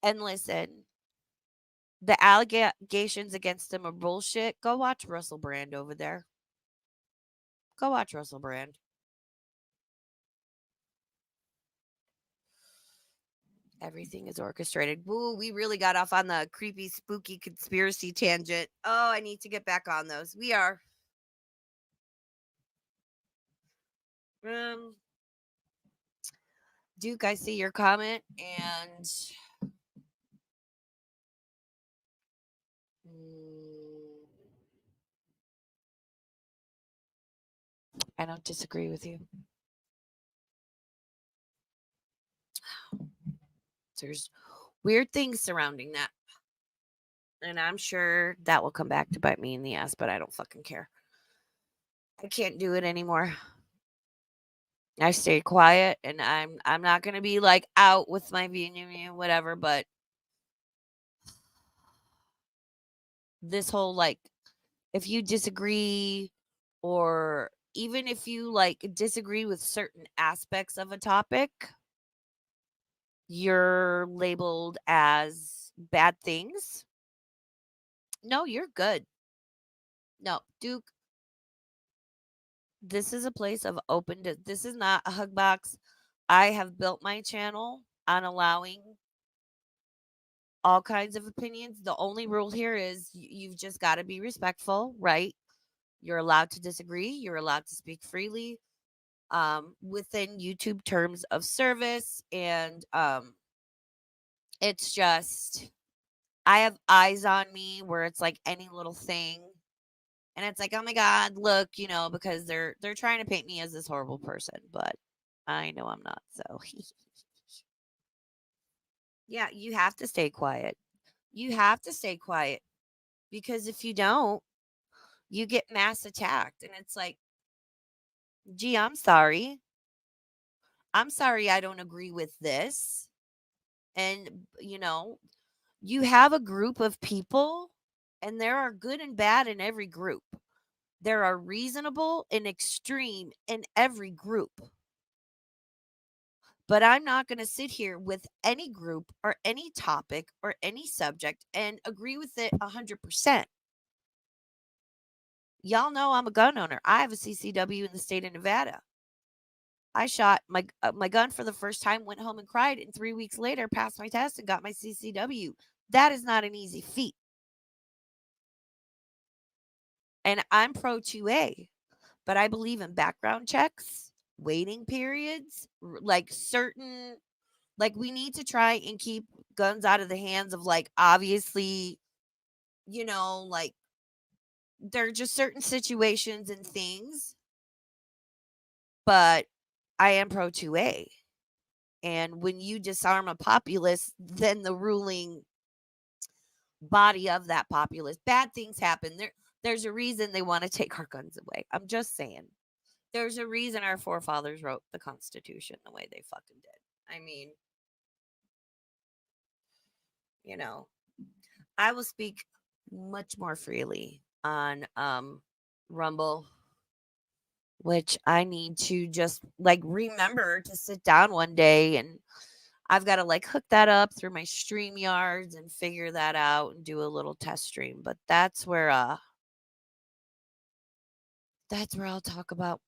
And listen, the allegations against him are bullshit. Go watch Russell Brand over there. Go watch Russell Brand. Everything is orchestrated. Woo, we really got off on the creepy, spooky conspiracy tangent. Oh, I need to get back on those. We are. Um, Duke, I see your comment, and mm, I don't disagree with you. There's weird things surrounding that. And I'm sure that will come back to bite me in the ass, but I don't fucking care. I can't do it anymore. I stay quiet, and I'm not gonna be like out with my opinion, whatever. But this whole like, if you disagree, or even if you like disagree with certain aspects of a topic, you're labeled as bad things. No, you're good. No, Duke, this is a place of this is not a hug box. I have built my channel on allowing all kinds of opinions. The only rule here is you've just got to be respectful, right? You're allowed to disagree. You're allowed to speak freely within YouTube terms of service. And it's just, I have eyes on me where it's like any little thing. And it's like, oh my God, look, because they're trying to paint me as this horrible person, but I know I'm not. So yeah, you have to stay quiet. You have to stay quiet, because if you don't, you get mass attacked. And it's like, gee, I'm sorry. I'm sorry I don't agree with this. And, you have a group of people, and there are good and bad in every group. There are reasonable and extreme in every group. But I'm not going to sit here with any group or any topic or any subject and agree with it 100%. Y'all know I'm a gun owner. I have a CCW in the state of Nevada. I shot my gun for the first time, went home and cried, and 3 weeks later passed my test and got my CCW. That is not an easy feat. And I'm pro 2A, but I believe in background checks, waiting periods, like certain, like we need to try and keep guns out of the hands of, like, obviously, like, there are just certain situations and things, but I am pro 2A. And when you disarm a populace, then the ruling body of that populace, bad things happen. There's a reason they want to take our guns away. I'm just saying. There's a reason our forefathers wrote the Constitution the way they fucking did. I mean, you know, I will speak much more freely on Rumble, which I need to just like remember to sit down one day, and I've got to like hook that up through my stream yards and figure that out and do a little test stream. But that's where I'll talk about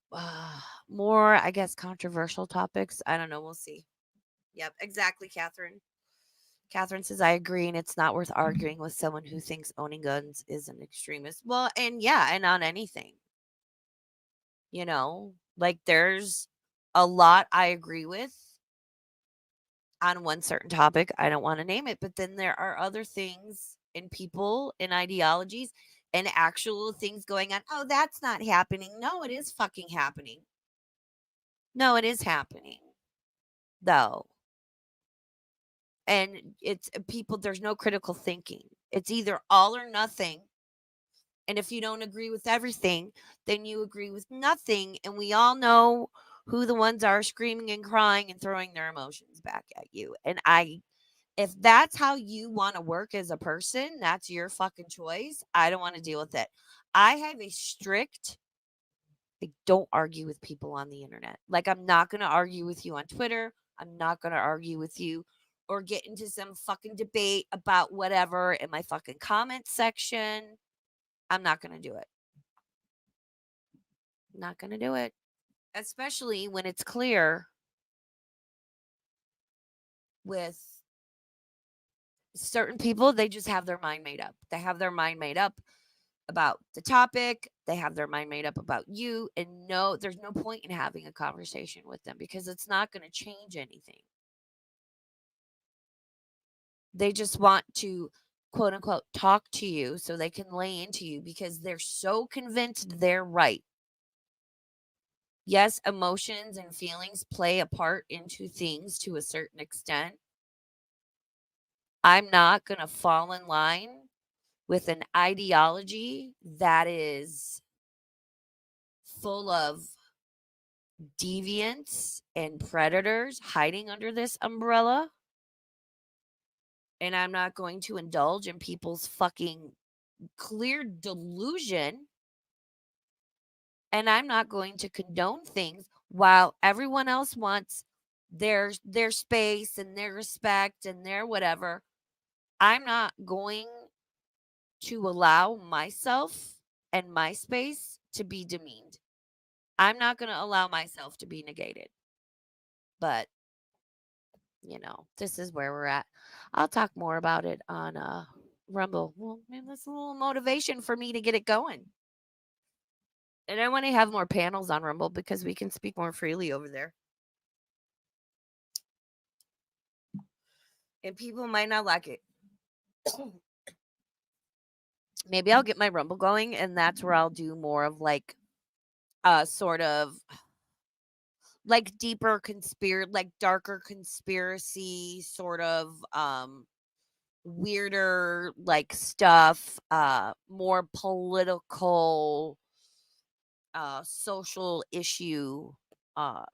more, I guess, controversial topics. I don't know. We'll see. Yep, exactly, Catherine. Catherine says, I agree, and it's not worth arguing with someone who thinks owning guns is an extremist. Well, and yeah, and on anything, like there's a lot I agree with on one certain topic. I don't want to name it, but then there are other things in people and ideologies and actual things going on. Oh, that's not happening. No, it is fucking happening. No, it is happening, though. And it's people, there's no critical thinking. It's either all or nothing. And if you don't agree with everything, then you agree with nothing. And we all know who the ones are screaming and crying and throwing their emotions back at you. And if that's how you want to work as a person, that's your fucking choice. I don't want to deal with it. I have a strict, I don't argue with people on the internet. Like, I'm not going to argue with you on Twitter. I'm not going to argue with you or get into some fucking debate about whatever in my fucking comment section. I'm not going to do it. Not going to do it. Especially when it's clear with certain people, they just have their mind made up. They have their mind made up about the topic. They have their mind made up about you. And no, there's no point in having a conversation with them because it's not going to change anything. They just want to, quote unquote, talk to you so they can lay into you because they're so convinced they're right. Yes, emotions and feelings play a part into things to a certain extent. I'm not going to fall in line with an ideology that is full of deviants and predators hiding under this umbrella. And I'm not going to indulge in people's fucking clear delusion. And I'm not going to condone things while everyone else wants their space and their respect and their whatever. I'm not going to allow myself and my space to be demeaned. I'm not going to allow myself to be negated. But, this is where we're at. I'll talk more about it on Rumble. Well, man, that's a little motivation for me to get it going. And I want to have more panels on Rumble because we can speak more freely over there. And people might not like it. Maybe I'll get my Rumble going, and that's where I'll do more of like sort of like deeper like darker conspiracy sort of weirder like stuff, more political, social issue uh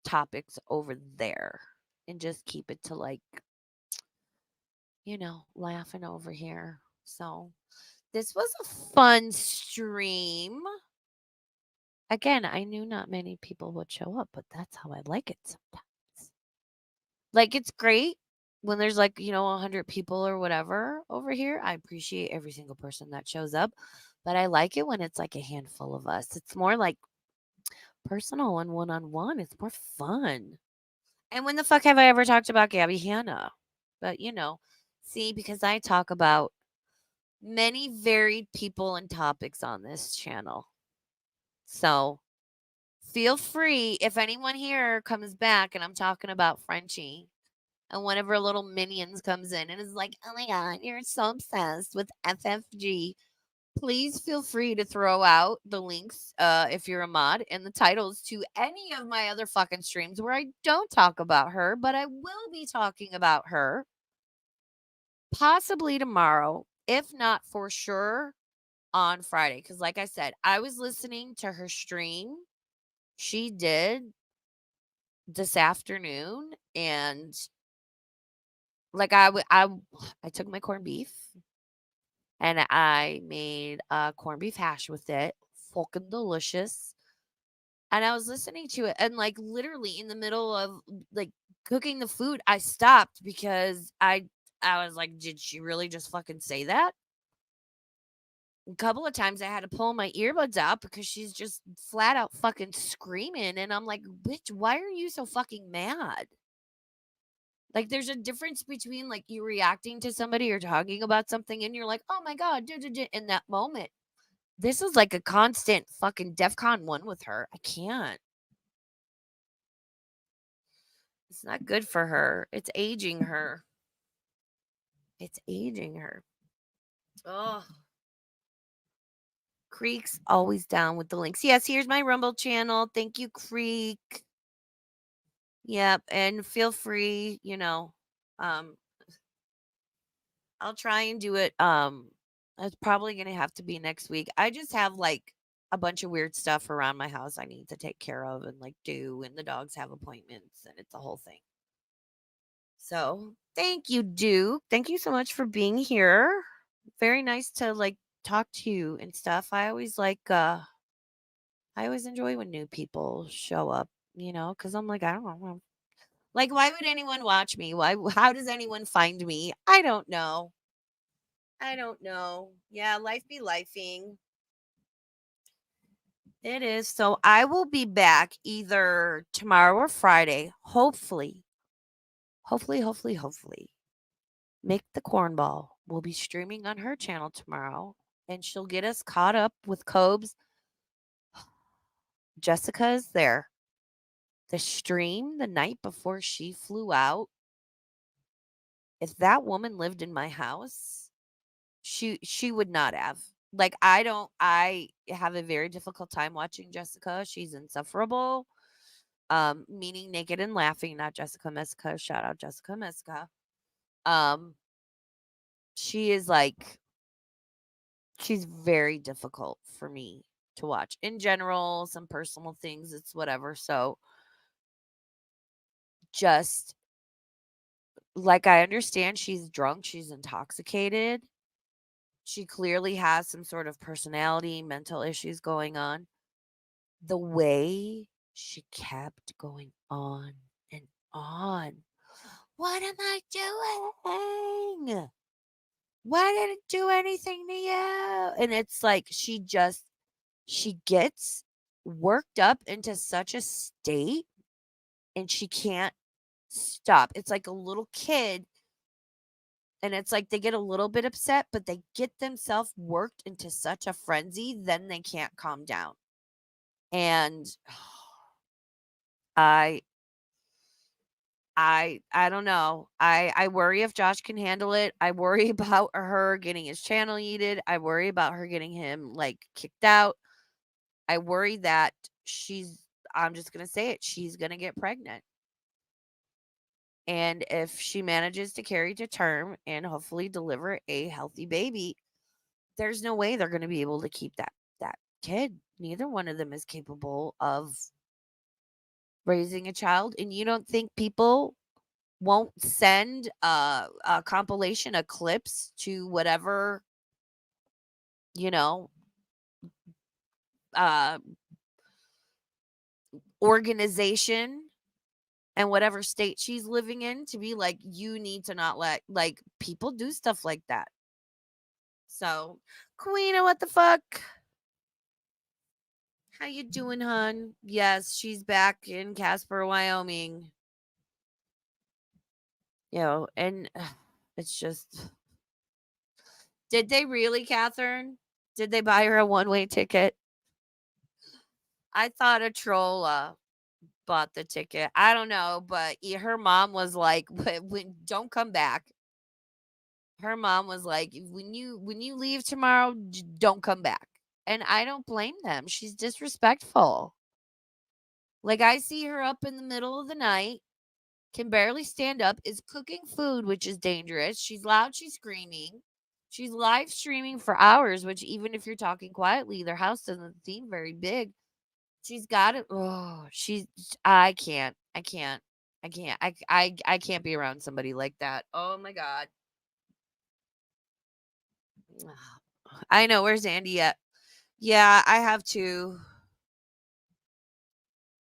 topics over there, and just keep it to like, laughing over here. So this was a fun stream. Again, I knew not many people would show up, but that's how I like it sometimes. Like, it's great when there's like, 100 people or whatever over here. I appreciate every single person that shows up, but I like it when it's like a handful of us. It's more like personal and one on one. It's more fun. And when the fuck have I ever talked about Gabbie Hanna? But, see, because I talk about many varied people and topics on this channel. So feel free if anyone here comes back and I'm talking about Frenchie and one of her little minions comes in and is like, oh my God, you're so obsessed with FFG. Please feel free to throw out the links, if you're a mod, and the titles to any of my other fucking streams where I don't talk about her, but I will be talking about her possibly tomorrow, if not for sure on Friday. Because, like I said, I was listening to her stream she did this afternoon, and like I took my corned beef and I made corned beef hash with it. Fucking delicious. And I was listening to it, and like literally in the middle of like cooking the food, I stopped because I was like, did she really just fucking say that? A couple of times I had to pull my earbuds out because she's just flat out fucking screaming, and I'm like, bitch, why are you so fucking mad? Like, there's a difference between like you reacting to somebody or talking about something and you're like, oh my God, in that moment. This is like a constant fucking DEFCON 1 with her. I can't. It's not good for her. It's aging her. It's aging her. Oh, Creek's always down with the links. Yes, here's my Rumble channel. Thank you, Creek. Yep, and feel free, um, I'll try and do it. It's probably gonna have to be next week. I just have like a bunch of weird stuff around my house I need to take care of and like do, and the dogs have appointments, and it's a whole thing. So thank you, Duke. Thank you so much for being here. Very nice to like talk to you and stuff. I always enjoy when new people show up, because I'm like, I don't know. Like, why would anyone watch me? How does anyone find me? I don't know. I don't know. Yeah, life be lifing. It is. So I will be back either tomorrow or Friday. Hopefully. Hopefully. Make the cornball will be streaming on her channel tomorrow, and she'll get us caught up with Cobes. Jessica is there. The stream the night before she flew out. If that woman lived in my house, she would not have. Like, I have a very difficult time watching Jessica. She's insufferable. Meaning naked and laughing, not Jessica Messica. Shout out Jessica Messica. Um, she is like she's very difficult for me. to watch. In general, some personal things, it's whatever. So just like I understand she's drunk, she's intoxicated. She clearly has some sort of personality, mental issues going on. The way she kept going on and on. What am I doing? Why did it do anything to you? And it's like she gets worked up into such a state and she can't stop. It's like a little kid and it's like they get a little bit upset, but they get themselves worked into such a frenzy, then they can't calm down. And I I don't know. I worry if Josh can handle it. I worry about her getting his channel yeeted. I worry about her getting him like kicked out. I worry that I'm just going to say it, she's going to get pregnant. And if she manages to carry to term and hopefully deliver a healthy baby, there's no way they're going to be able to keep that kid. Neither one of them is capable of raising a child. And you don't think people won't send a compilation of clips to whatever, you know, uh, organization and whatever state she's living in to be like, you need to not let, like, people do stuff like that. So, Queena, what the fuck? How you doing, hun? Yes, she's back in Casper, Wyoming. And it's just, did they really, Catherine? Did they buy her a one-way ticket? I thought a troll bought the ticket. I don't know, but her mom was like, "When don't come back." Her mom was like, "When you leave tomorrow, don't come back." And I don't blame them. She's disrespectful. Like I see her up in the middle of the night, can barely stand up, is cooking food, which is dangerous. She's loud, she's screaming. She's live streaming for hours, which even if you're talking quietly, their house doesn't seem very big. She's got it. Oh, I can't. I can't. I can't. I can't be around somebody like that. Oh my god. I know. Where's Andy at? Yeah, I have to.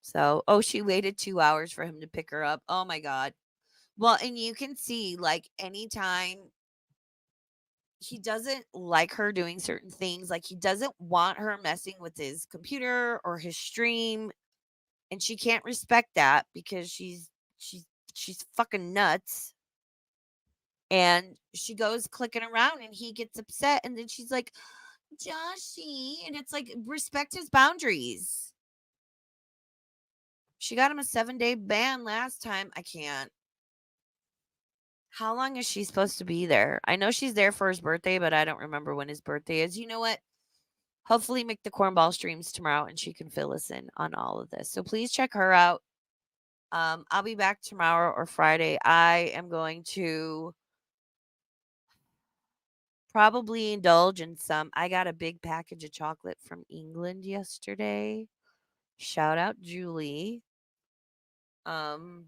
So, oh, she waited 2 hours for him to pick her up. Oh my god. Well, and you can see, like, anytime he doesn't like her doing certain things, like he doesn't want her messing with his computer or his stream, and she can't respect that because she's she's fucking nuts. And she goes clicking around and he gets upset and then she's like, "Joshy," and it's like, respect his boundaries. She got him a 7-day ban last time. I can't. How long is she supposed to be there? I know she's there for his birthday, but I don't remember when his birthday is. You know what? Hopefully make the cornball streams tomorrow and she can fill us in on all of this. So please check her out. I'll be back tomorrow or Friday. I am going to probably indulge in some. I got a big package of chocolate from England yesterday. Shout out Julie. Um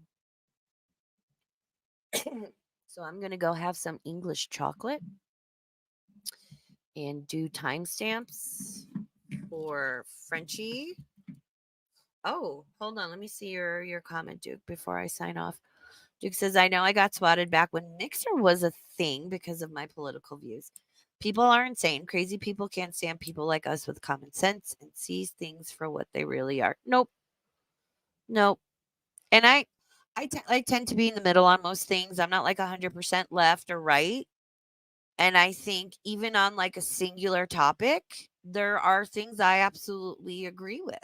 so I'm going to go have some English chocolate and do timestamps for Frenchie. Oh, hold on. Let me see your comment, Duke, before I sign off. Duke says, I know I got swatted back when Mixer was a thing because of my political views. People are insane. Crazy people can't stand people like us with common sense and sees things for what they really are. Nope. Nope. And I tend to be in the middle on most things. I'm not like 100% left or right. And I think even on like a singular topic, there are things I absolutely agree with.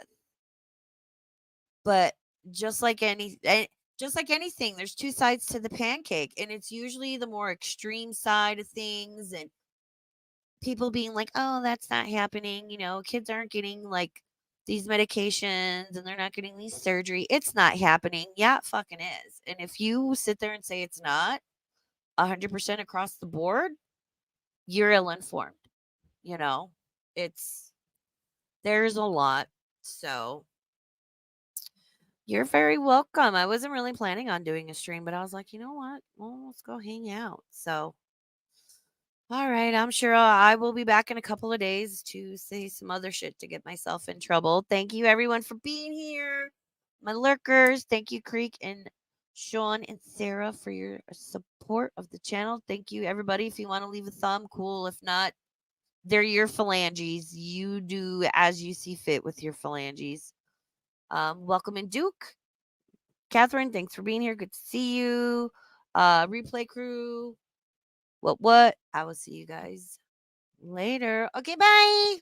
But just like just like anything, there's two sides to the pancake, and it's usually the more extreme side of things and people being like, "Oh, that's not happening, kids aren't getting like these medications and they're not getting these surgery. It's not happening." Yeah, it fucking is. And if you sit there and say it's not 100% across the board, you're ill informed. You know, it's There's a lot. So you're very welcome. I wasn't really planning on doing a stream, but I was like, you know what? Well, let's go hang out. So, all right. I'm sure I will be back in a couple of days to say some other shit to get myself in trouble. Thank you, everyone, for being here. My lurkers. Thank you, Creek and Sean and Sarah, for your support of the channel. Thank you, everybody. If you want to leave a thumb, cool. If not, they're your phalanges. You do as you see fit with your phalanges. Welcome in, Duke. Catherine, thanks for being here. Good to see you. Replay crew. What? I will see you guys later. Okay, bye.